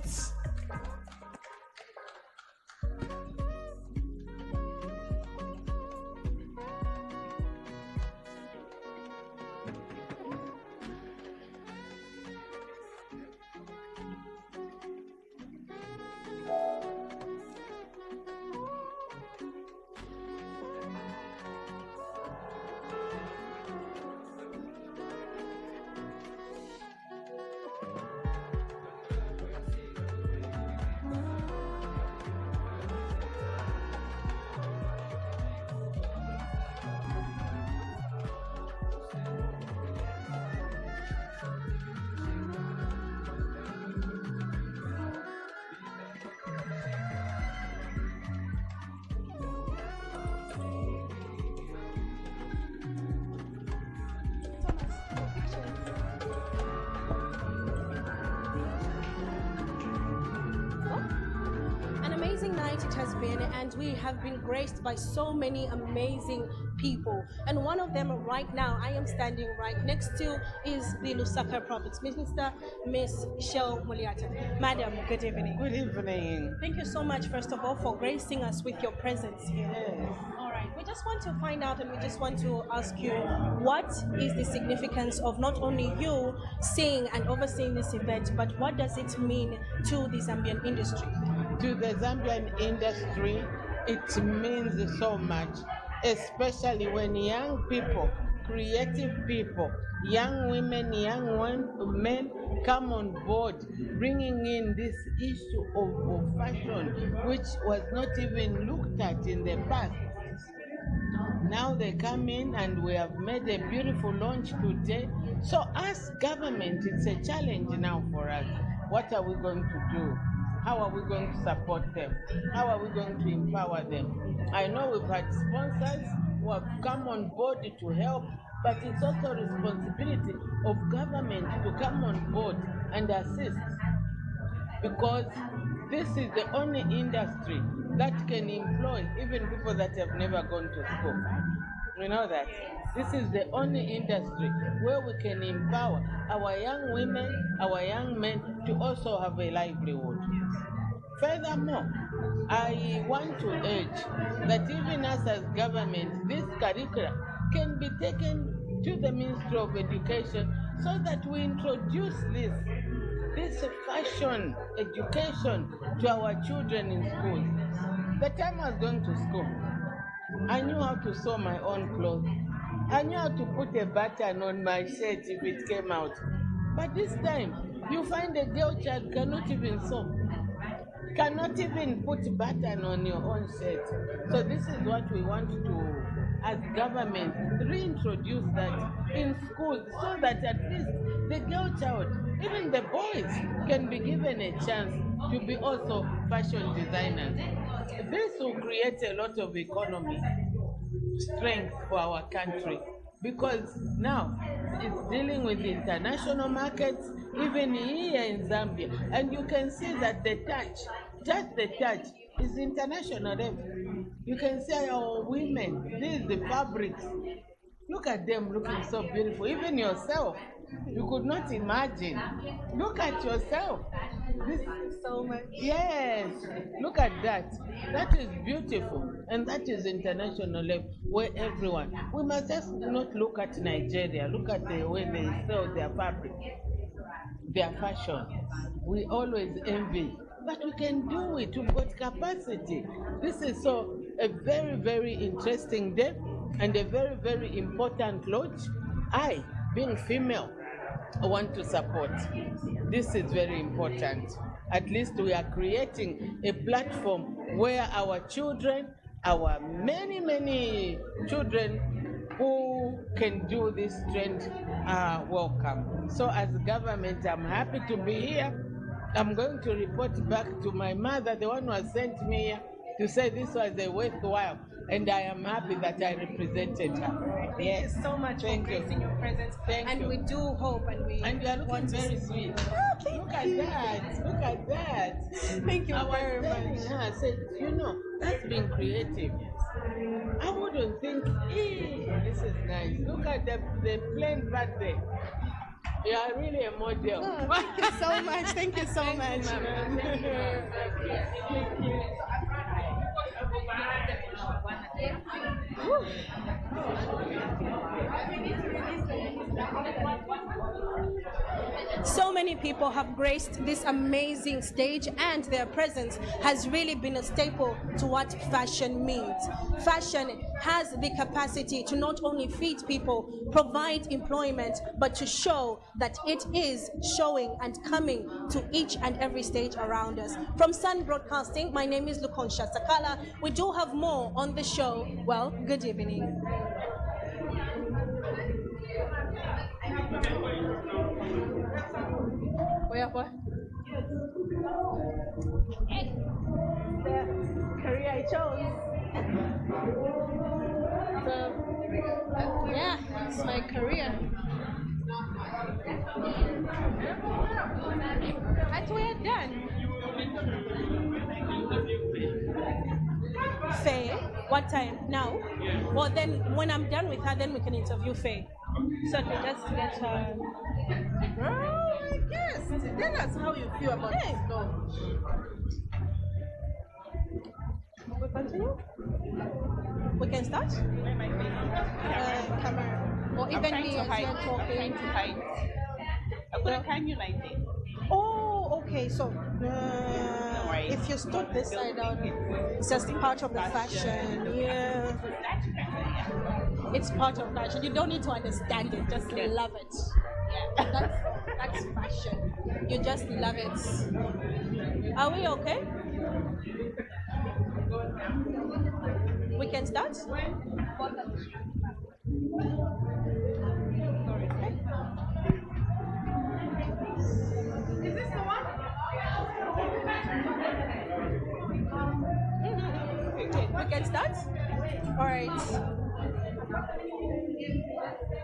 night it has been, and we have been graced by so many amazing people. And one of them right now, I am standing right next to, is the Lusaka Province Minister, Miss Shell Muliata. Madam, good evening. Good evening. Thank you so much, first of all, for gracing us with your presence here. Yes. All right, we just want to find out, and we just want to ask you, what is the significance of not only you seeing and overseeing this event, but what does it mean to the Zambian industry? To the Zambian industry, it means so much, especially when young people, creative people, young women, men come on board, bringing in this issue of fashion, which was not even looked at in the past. Now they come in, and we have made a beautiful launch today. So as government, it's a challenge now for us. What are we going to do? How are we going to support them? How are we going to empower them? I know we've had sponsors who have come on board to help, but it's also a responsibility of government to come on board and assist, because this is the only industry that can employ even people that have never gone to school. You know that? This is the only industry where we can empower our young women, our young men to also have a livelihood. Furthermore, I want to urge that even us as government, this curriculum can be taken to the Ministry of Education so that we introduce this fashion education to our children in schools. The time I was going to school, I knew how to sew my own clothes. I knew how to put a button on my shirt if it came out. But this time, you find a girl child cannot even sew, cannot even put a button on your own shirt. So this is what we want to, as government, reintroduce that in schools, so that at least the girl child, even the boys, can be given a chance to be also fashion designers. This will create a lot of economic strength for our country, because now it's dealing with international markets, even here in Zambia. And you can see that the touch, just the touch, is international level. You can see our women, these the fabrics. Look at them looking so beautiful. Even yourself, you could not imagine. Look at yourself. This so much. Yes, look at that. That is beautiful, and that is international level, where everyone. We must just not look at Nigeria. Look at the way they sell their fabric, their fashion. We always envy, but we can do it. We've got capacity. This is so a very, very interesting day, and a very, very important launch. I, being female, I want to support. This is very important. At least we are creating a platform where our children, our many, many children who can do this trend are welcome. So as government, I'm happy to be here. I'm going to report back to my mother, the one who has sent me here, to say this was a worthwhile, and I am happy that I represented her. Thank you so much for gracing your presence. Thank you. We do hope, and we you are looking very sweet. Look at that. Look at that. Thank you very much. I said, you know, that's being creative. I wouldn't think, this is nice. Look at the plane back there. You are really a model. Oh, thank you so much. Thank you so much. Thank you. So many people have graced this amazing stage, and their presence has really been a staple to what fashion means. Fashion has the capacity to not only feed people, provide employment, but to show that it is showing and coming to each and every stage around us. From Sun Broadcasting, my name is Lukonsha Sakala. We do have more on the show. Well, good evening. Where? The career I chose. So, yeah, it's my career. And we're done. Faye. What time? Now? Well, then when I'm done with her, then we can interview Faye. So I can just get her. Oh my guest. Tell us how you feel about this dog. We continue? We can start? Camera. Or even me as you're talking. I'm gonna hang you like this. Oh, okay. So if you stood this side out, it's just part of the fashion. Yeah. It's part of fashion. You don't need to understand it. Just love it. Yeah. That's fashion. You just love it. Are we okay? We can start? Is this the one? Okay, we can start? All right.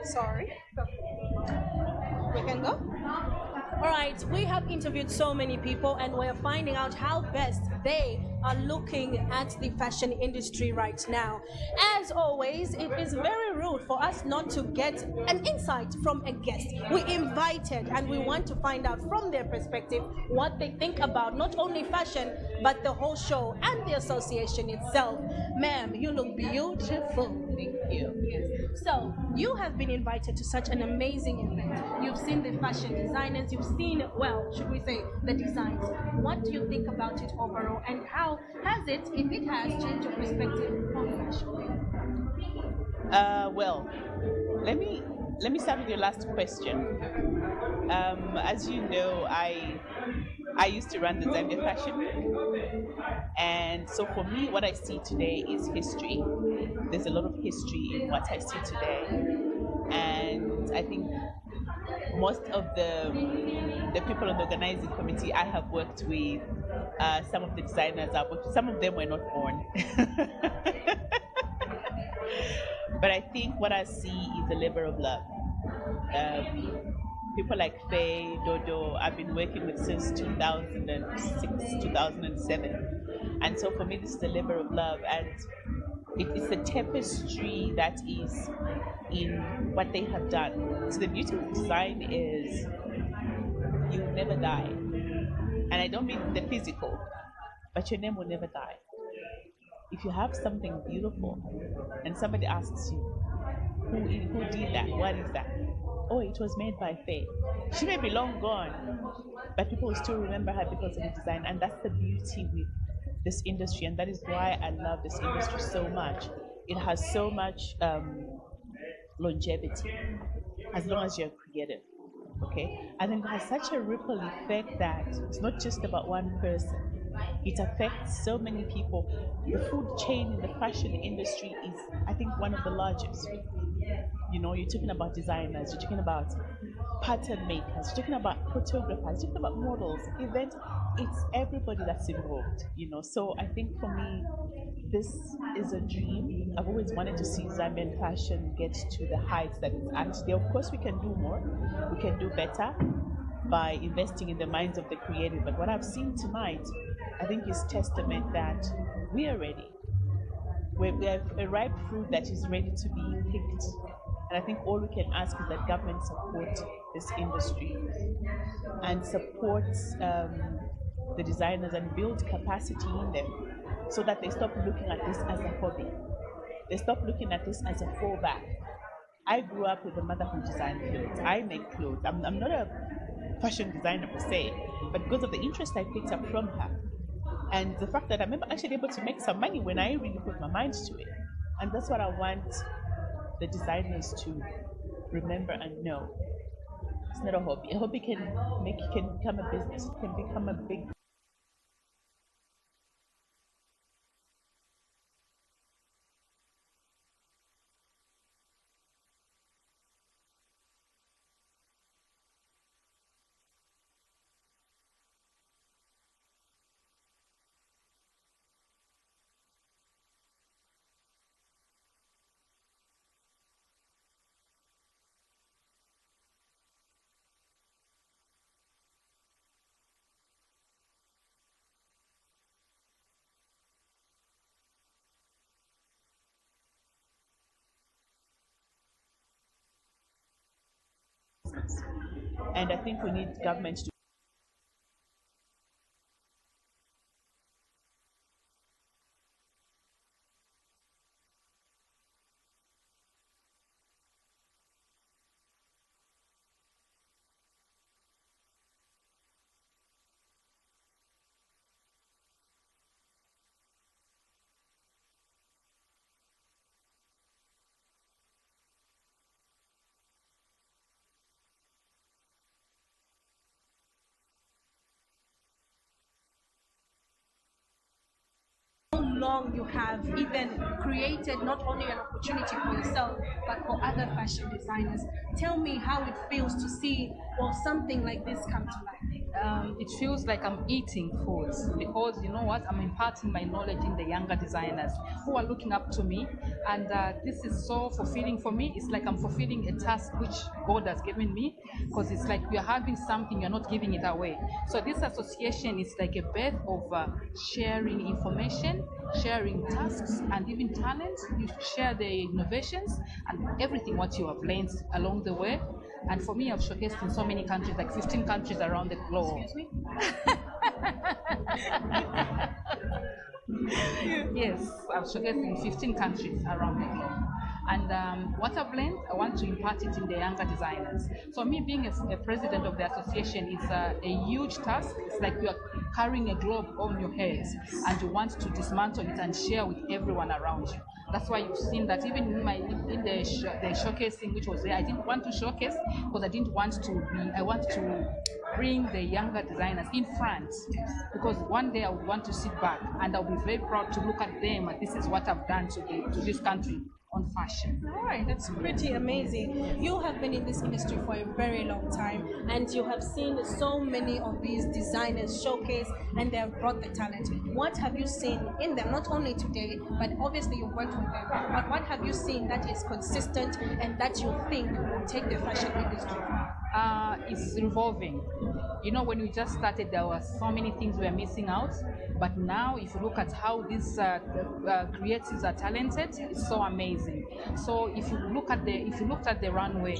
Sorry. We can go? All right, we have interviewed so many people and we're finding out how best they are looking at the fashion industry right now. As always, it is very rude for us not to get an insight from a guest. We invited and we want to find out from their perspective what they think about not only fashion, but the whole show and the association itself. Ma'am, you look beautiful. Thank you. Yes. So, you have been invited to such an amazing event. You've seen the fashion designers, you've seen, well, should we say, the designs. What do you think about it overall, and how has it, if it has, changed your perspective on fashion? Well, let me start with your last question. As you know, I used to run the Zambia Fashion Week, and so for me, what I see today is history. There's a lot of history in what I see today, and I think most of the people on the organizing committee I have worked with, some of the designers I've worked with, some of them were not born. But I think what I see is a labor of love. People like Faye, Dodo, I've been working with since 2006, 2007. And so for me, this is a labor of love. And it's a tapestry that is in what they have done. So the beauty of design is you'll never die. And I don't mean the physical, but your name will never die. If you have something beautiful and somebody asks you, who did that? What is that? Oh, it was made by Faye. She may be long gone, but people will still remember her because of the design. And that's the beauty with this industry. And that is why I love this industry so much. It has so much longevity, as long as you're creative. Okay? And then it has such a ripple effect that it's not just about one person. It affects so many people. The food chain in the fashion industry is, I think, one of the largest. You know, you're talking about designers, you're talking about pattern makers, you're talking about photographers, you're talking about models, events. It's everybody that's involved, you know. So I think for me, this is a dream. I've always wanted to see Zambian fashion get to the heights that it's at today. Of course, we can do more, we can do better by investing in the minds of the creative. But what I've seen tonight, I think is testament that we are ready. We have a ripe fruit that is ready to be picked. And I think all we can ask is that government support this industry and support the designers and build capacity in them so that they stop looking at this as a hobby. They stop looking at this as a fallback. I grew up with a mother who designed clothes. I make clothes. I'm not a fashion designer per se, but because of the interest I picked up from her and the fact that I'm actually able to make some money when I really put my mind to it. And that's what I want the designers to remember and know. It's not a hobby. A hobby can become a business. It can become a big things. And I think we need government to long you have even created not only an opportunity for yourself but for other fashion designers. Tell me how it feels to see something like this come to life. It feels like I'm eating food because you know what, I'm imparting my knowledge in the younger designers who are looking up to me, and this is so fulfilling for me. It's like I'm fulfilling a task which God has given me, because it's like we are having something, you're not giving it away. So this association is like a bed of sharing information, sharing tasks, and even talents. You share the innovations and everything what you have learned along the way. And for me, I've showcased in so many countries, like 15 countries around the globe. Excuse me? Yes, I've showcased in 15 countries around the globe. And what I've learned, I want to impart it in the younger designers. So me being a president of the association is a huge task. It's like you are carrying a globe on your head and you want to dismantle it and share with everyone around you. That's why you've seen that even in the showcasing which was there, I didn't want to showcase because I want to bring the younger designers in front, because one day I would want to sit back and I'll be very proud to look at them and this is what I've done to this country on fashion. All right, that's pretty amazing. You have been in this industry for a very long time and you have seen so many of these designers showcase and they have brought the talent. What have you seen in them, not only today, but obviously you've worked with them, but what have you seen that is consistent and that you think will take the fashion industry? It's revolving. You know, when we just started, there were so many things we were missing out. But now, if you look at how these creatives are talented, it's so amazing. So if you looked at the runway,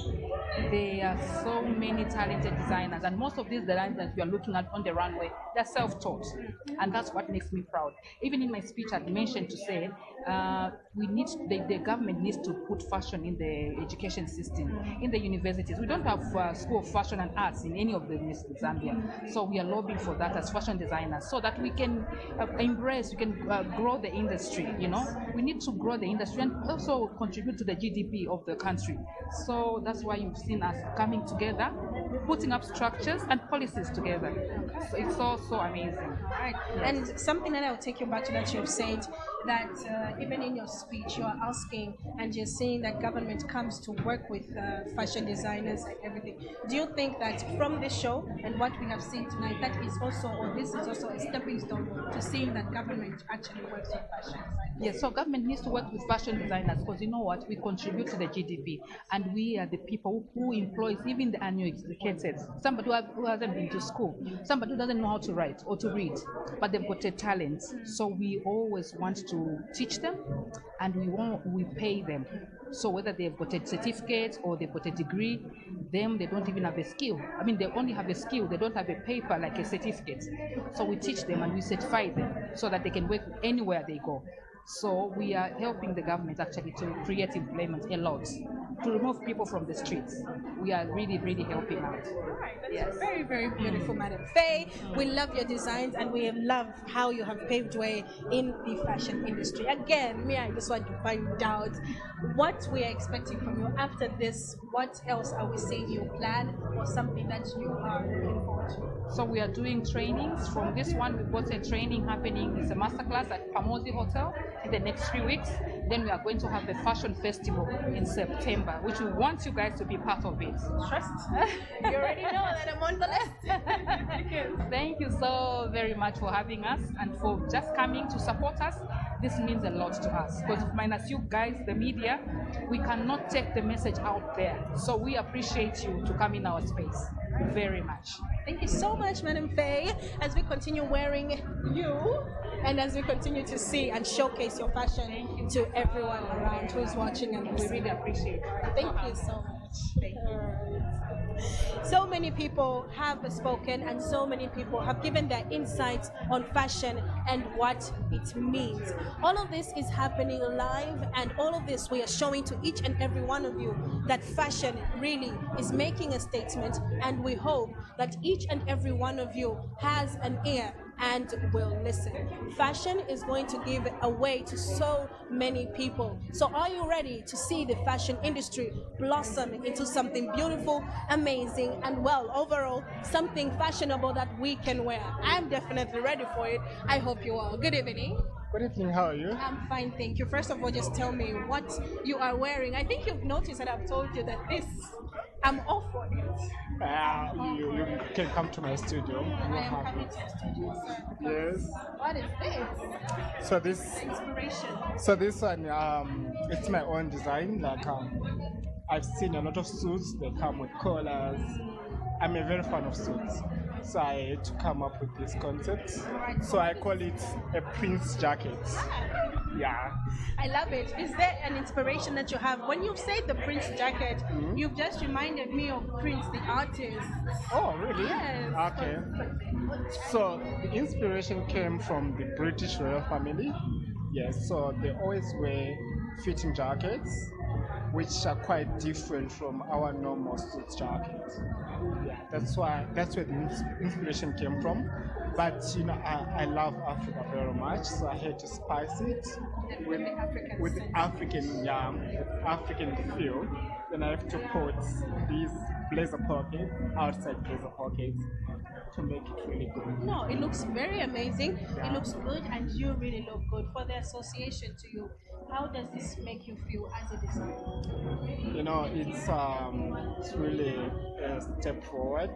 there are so many talented designers, and most of these designers that we are looking at on the runway, they're self-taught, and that's what makes me proud. Even in my speech, I mentioned to say the government needs to put fashion in the education system, in the universities. We don't have school of fashion and arts in any of the universities in Zambia, so we are lobbying for that as fashion designers, so that we can we can grow the industry. You know, we need to grow the industry and also contribute to the GDP of the country. So that's why you've seen us coming together, putting up structures and policies together. So it's so amazing. All right. And something that I'll take you back to that you've said, that even in your speech you are asking and you're saying that government comes to work with fashion designers and everything. Do you think that from this show and what we have seen tonight, that is also, or this is also a stepping stone to seeing that government actually works with fashion designers? Yes, so government needs to work with fashion designers, because you know what, we contribute to the GDP and we are the people who employs even the uneducated, somebody who hasn't been to school, somebody who doesn't know how to write or to read, but they've got a talent. So we always want to teach them, and we pay them. So whether they've got a certificate or they've got a degree, they don't even have a skill. I mean, they only have a skill, they don't have a paper like a certificate. So we teach them and we certify them so that they can work anywhere they go. So we are helping the government actually to create employment a lot, to remove people from the streets. We are really, really helping out. Yes. Very, very beautiful, Madam Faye. We love your designs and we love how you have paved way in the fashion industry. Again, I just want to find out what we are expecting from you after this. What else are we seeing you plan, or something that you are looking forward to? So we are doing trainings. From this one, we've got a training happening. It's a masterclass at Pamosi Hotel in the next 3 weeks. Then we are going to have the fashion festival in September, which we want you guys to be part of it. Trust. You already know that I'm on the list. Thank you so very much for having us and for just coming to support us. This means a lot to us, because minus you guys, the media, we cannot take the message out there. So we appreciate you to come in our space very much. Thank you so much, Madam Faye, as we continue wearing you and as we continue to see and showcase your fashion to everyone around who's watching. And we really appreciate it. Thank you so much. much. So many people have spoken and so many people have given their insights on fashion and what it means. All of this is happening live, and all of this we are showing to each and every one of you that fashion really is making a statement, and we hope that each and every one of you has an ear and will listen. Fashion is going to give a way to so many people. So are you ready to see the fashion industry blossom into something beautiful, amazing, and well, overall, something fashionable that we can wear? I'm definitely ready for it. I hope you are. Good evening. Good evening, how are you? I'm fine, thank you. First of all, just tell me what you are wearing. I think you've noticed that I've told you that this, I'm off for it. You can come to my studio. I am coming to your studio, sir. Yes. What is this? So this, Inspiration. so this one, it's my own design. Like I've seen a lot of suits. They come with collars. I'm a very fan of suits, so I had to come up with this concept. So I call it a Prince jacket. Yeah. I love it. Is there an inspiration that you have? When you've said the Prince jacket, you've just reminded me of Prince the artist. Oh, really? Yes. Okay. So the inspiration came from the British royal family. Yes, so they always wear fitting jackets, which are quite different from our normal suit jackets. Yeah, that's where the inspiration came from. But you know, I love Africa very much, so I had to spice it with the African feel. Then I have to put these blazer pockets, outside blazer pockets, to make it really good. No, it looks very amazing. It looks good, and you really look good. For the association to you, how does this make you feel as a designer? You know, it's really a step forward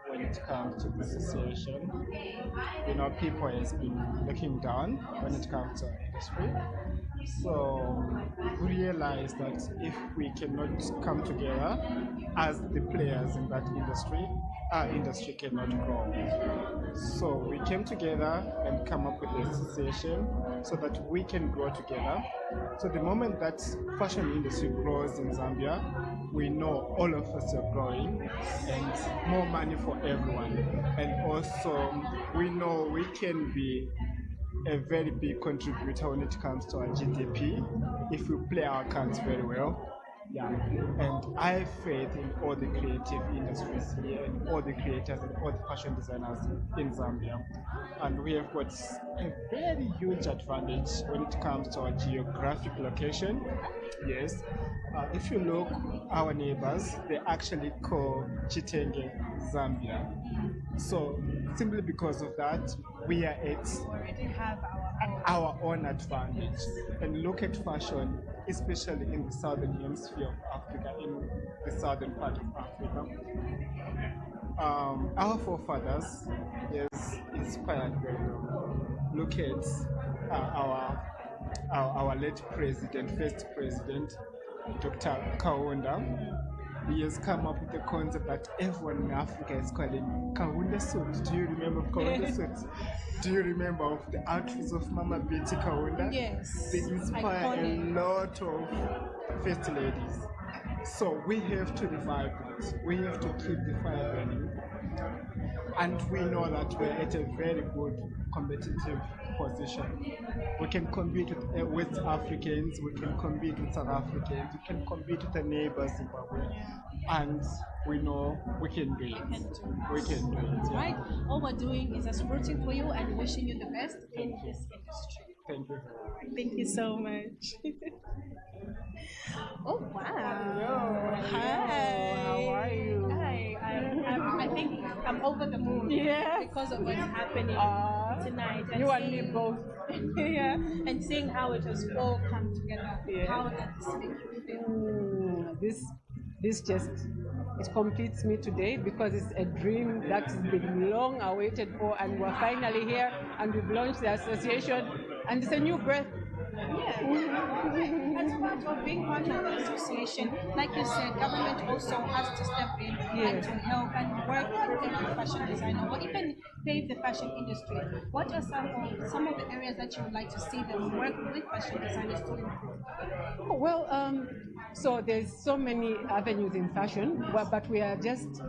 when it comes to the association. You know, people has been looking down when it comes to industry. So we realize that if we cannot come together as the players in that industry, our industry cannot grow. So we came together and come up with the association so that we can grow together. So the moment that fashion industry grows in Zambia, we know all of us are growing and more money for everyone. And also we know we can be a very big contributor when it comes to our GDP if we play our cards very well. Yeah, and I have faith in all the creative industries here, and all the creators and all the fashion designers in Zambia. And we have got a very huge advantage when it comes to our geographic location. Yes, if you look, our neighbors, they actually call Chitenge Zambia. So simply because of that, we are at our own advantage. And look at fashion, especially in the southern hemisphere of Africa, in the southern part of Africa. Our forefathers, yes, inspired very well. Look at our late president, first president, Dr. Kaunda. He has come up with the concept that everyone in Africa is calling Kaunda suit. Do you remember Kaunda suits? Do you remember of the outfits of Mama Betty Kaunda? Yes. They inspire a lot of first ladies. So we have to revive it. We have to keep the fire burning. And we know that we're at a very good competitive position. We can compete with West Africans, we can compete with South Africans, we can compete with the neighbors Zimbabwe, and we know we can do it. We can do it. Yeah. Right? All we're doing is just rooting for you and wishing you the best in this industry. Thank you. Thank you so much. Oh wow! Hello. Hi. How are you? Hi. I think I'm over the moon. Yeah. Because of what's happening tonight. You and me both. Yeah. And seeing how it has all come together. Yeah. How does this make you feel? This just it completes me today because it's a dream that's been long awaited for, and we're finally here and we've launched the association and it's a new breath. Yeah. And part of being part of the association, like you said, government also has to step in and to help and work with the fashion designer or even pave the fashion industry. What are some of the areas that you would like to see them work with fashion designers to improve? Well, so there's so many avenues in fashion, but we are just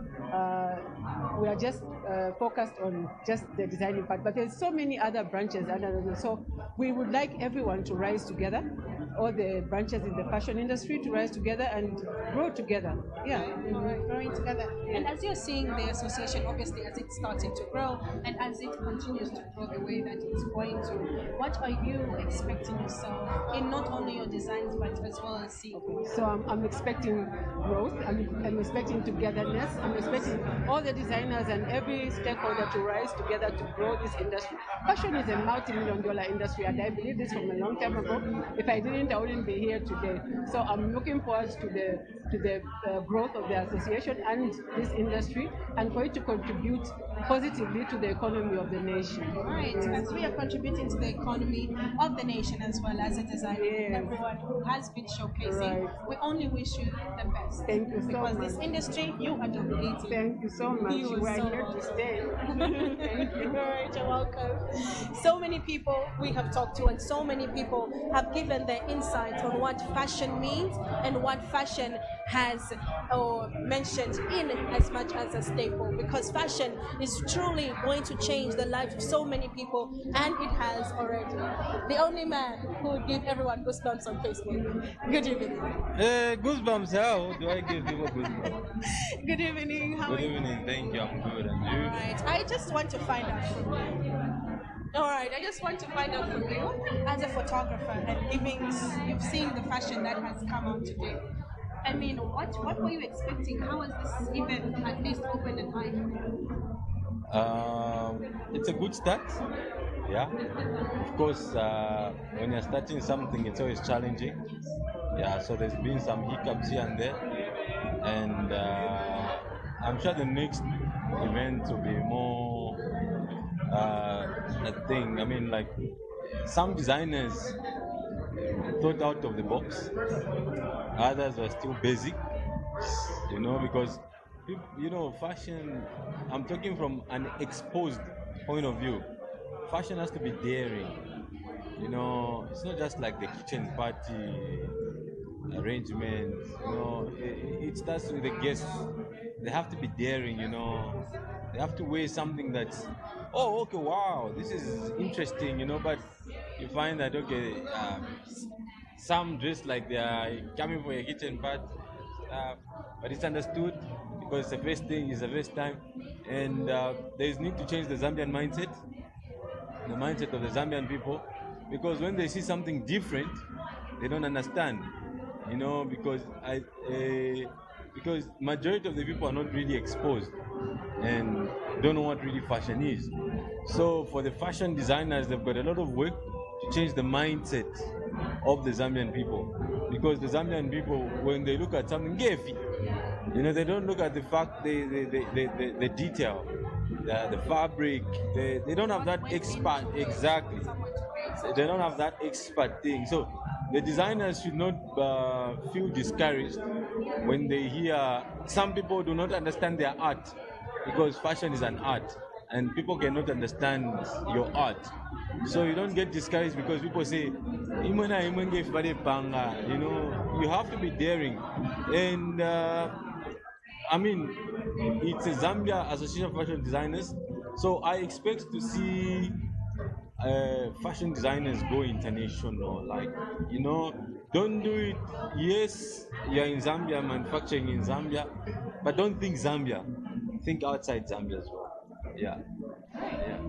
focused on just the designing part. But there's so many other branches, so we would like everyone to rise together, all the branches in the fashion industry to rise together and grow together. Yeah, growing together. And as you're seeing the association, obviously, as it's starting to grow and as it continues to grow the way that it's going to, what are you expecting yourself in not only your designs but as well as seeing? So I'm expecting growth. I'm expecting togetherness. I'm expecting all the designers and every stakeholder to rise together to grow this industry. Fashion is a multi-million-dollar industry, and I believe this from a long time ago. If I didn't, I wouldn't be here today. So I'm looking forward to the growth of the association and this industry, and for it to contribute positively to the economy of the nation. Right, as we are contributing to the economy of the nation as well as a designer, everyone who has been showcasing, we only wish you the best. Thank you so because much. This industry, you are dominating. Thank you so much. You are so here to stay. Thank you. All right, you're welcome. So many people we have talked to, and so many people have given their insights on what fashion means and what fashion has or mentioned in as much as a staple, because fashion is truly going to change the life of so many people, and it has already. The only man who would give everyone goosebumps on Facebook. Good evening. Goosebumps, how do I give people goosebumps? Good evening. How Good are you? evening, thank you, I'm good, and you? Right. I just want to find out from you. All right, I just want to find out from you, as a photographer, and you've seen the fashion that has come out today. I mean, what were you expecting? How has this event at least opened an eye for you? It's a good start, yeah. Of course, when you're starting something, it's always challenging. Yeah, so there's been some hiccups here and there, and I'm sure the next event will be more a thing. I mean, like, some designers thought out of the box, others were still basic, because fashion, I'm talking from an exposed point of view. Fashion has to be daring, it's not just like the kitchen party arrangement, it starts with the guests. They have to be daring, they have to wear something that's, oh, okay, wow, this is interesting, but you find that, okay, some dress like they are coming for a kitchen party, but it's understood because it's the first time, and there's need to change the Zambian mindset, the mindset of the Zambian people, because when they see something different, they don't understand, because majority of the people are not really exposed and don't know what really fashion is. So for the fashion designers, they've got a lot of work to change the mindset of the Zambian people, because the Zambian people, when they look at something, they don't look at the fact, the detail, the fabric. They don't have that expert, exactly. They don't have that expert thing. So the designers should not feel discouraged when they hear some people do not understand their art, because fashion is an art and people cannot understand your art. So you don't get discouraged because people say, you have to be daring. And it's a Zambia Association of Fashion Designers, so I expect to see fashion designers go international. Don't do it. Yes, you're in Zambia, manufacturing in Zambia, but don't think Zambia. Think outside Zambia as well. Yeah.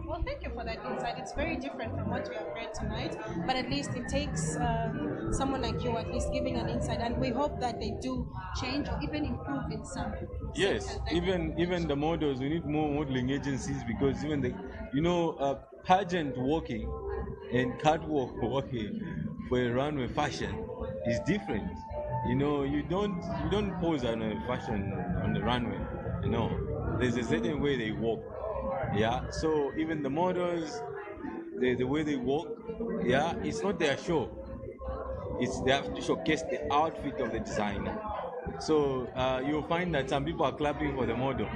Well, thank you for that insight. It's very different from what we have read tonight, but at least it takes someone like you at least giving an insight, and we hope that they do change or even improve in some. Yes, even the models, we need more modeling agencies, because even the pageant walking and catwalk walking for a runway fashion is different. You don't pose on a fashion on the runway. There's a certain way they walk. Yeah, so even the models, the way they walk, yeah, it's not their show. it's they have to showcase the outfit of the designer. So you'll find that some people are clapping for the model.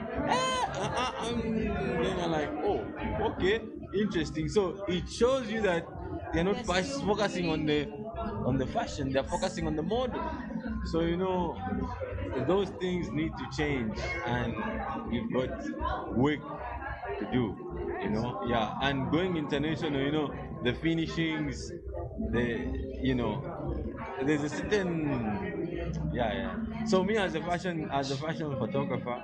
Then you're like, oh, okay, interesting. So it shows you that they're not focusing on the fashion; they're focusing on the model. So those things need to change, and we've got work to do. Yeah, and going international, the finishings, there's a certain, yeah. So me as a fashion photographer,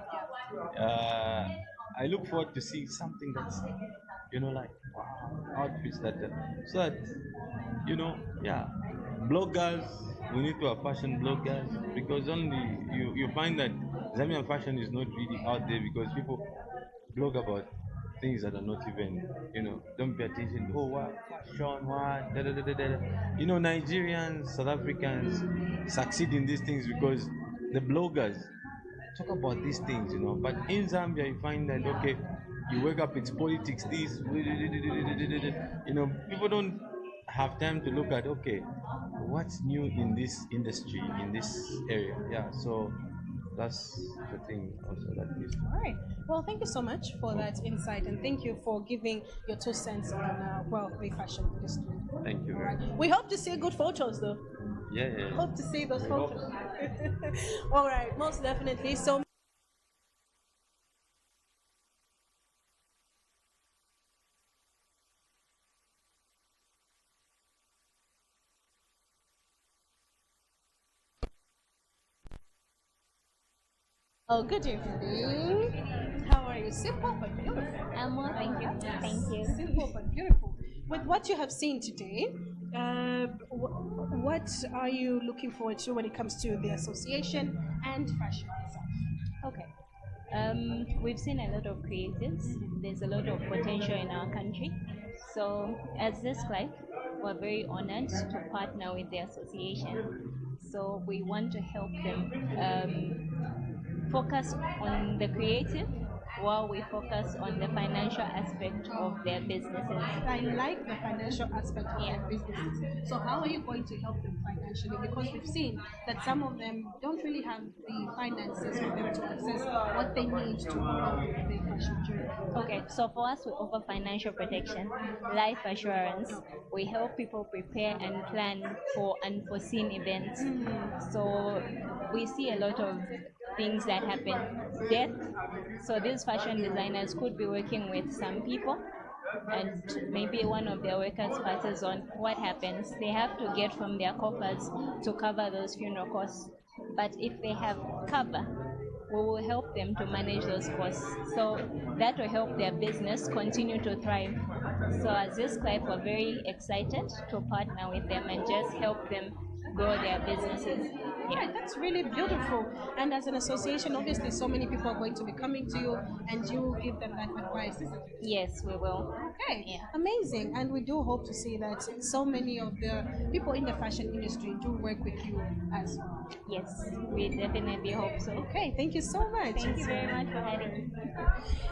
I look forward to see something that's, like wow, outfits that, so that, yeah, bloggers. We need to have fashion bloggers because only you find that Zambian fashion is not really out there because people blog about things that are not even, don't pay attention. Oh, what fashion, what, da, da, da, da, da. Nigerians, South Africans succeed in these things because the bloggers talk about these things, But in Zambia, you find that, okay, you wake up, it's politics, this, people don't have time to look at, okay, what's new in this industry, in this area. Yeah, so that's the thing also that is. All right. Well, thank you so much for that insight, and thank you for giving your 2 cents on the fashion industry. Thank you. All right. We hope to see good photos, though. Yeah. Hope to see those photos. All right, most definitely. So. Oh, good evening. How are you? Simple but beautiful. I'm well, thank you. Thank you. Simple but beautiful. With what you have seen today, what are you looking forward to when it comes to the association and fashion itself? Okay. We've seen a lot of creatives. There's a lot of potential in our country. So, as this club, we're very honored to partner with the association. So, we want to help them focus on the creative while we focus on the financial aspect of their businesses. I like the financial aspect of their businesses. So how are you going to help them financially? Because we've seen that some of them don't really have the finances for them to access what they need to grow their fashion journey. Okay, so for us, we offer financial protection, life assurance. We help people prepare and plan for unforeseen events. So we see a lot of things that happen, death. So these fashion designers could be working with some people and maybe one of their workers passes on. What happens? They have to get from their coffers to cover those funeral costs. But if they have cover, we will help them to manage those costs. So that will help their business continue to thrive. So as this club, we're very excited to partner with them and just help them grow their businesses. Yeah, that's really beautiful. And as an association, obviously, so many people are going to be coming to you, and you will give them that advice, isn't it? Yes, we will. Okay, yeah. Amazing. And we do hope to see that so many of the people in the fashion industry do work with you as well. Yes, we definitely hope so. Okay, thank you so much. Thank you very much for having me.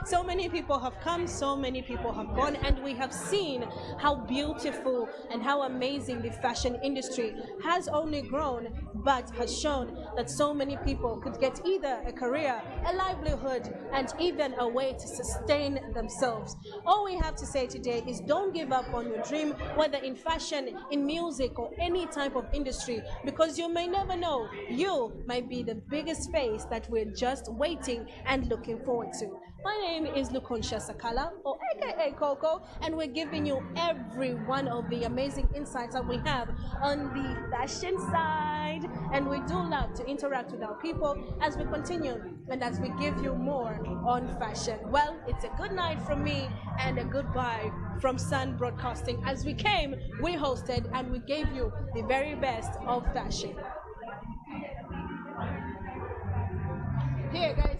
So many people have come, so many people have gone, and we have seen how beautiful and how amazing the fashion industry has only grown, but has shown that so many people could get either a career, a livelihood, and even a way to sustain themselves. All we have to say today is don't give up on your dream, whether in fashion, in music, or any type of industry, because you may never know. You might be the biggest face that we're just waiting and looking forward to. My name is Lukonsha Sakala, or aka Coco, and we're giving you every one of the amazing insights that we have on the fashion side. And we do love to interact with our people as we continue and as we give you more on fashion. Well, it's a good night from me and a goodbye from Sun Broadcasting. As we came, we hosted, and we gave you the very best of fashion. Here, guys.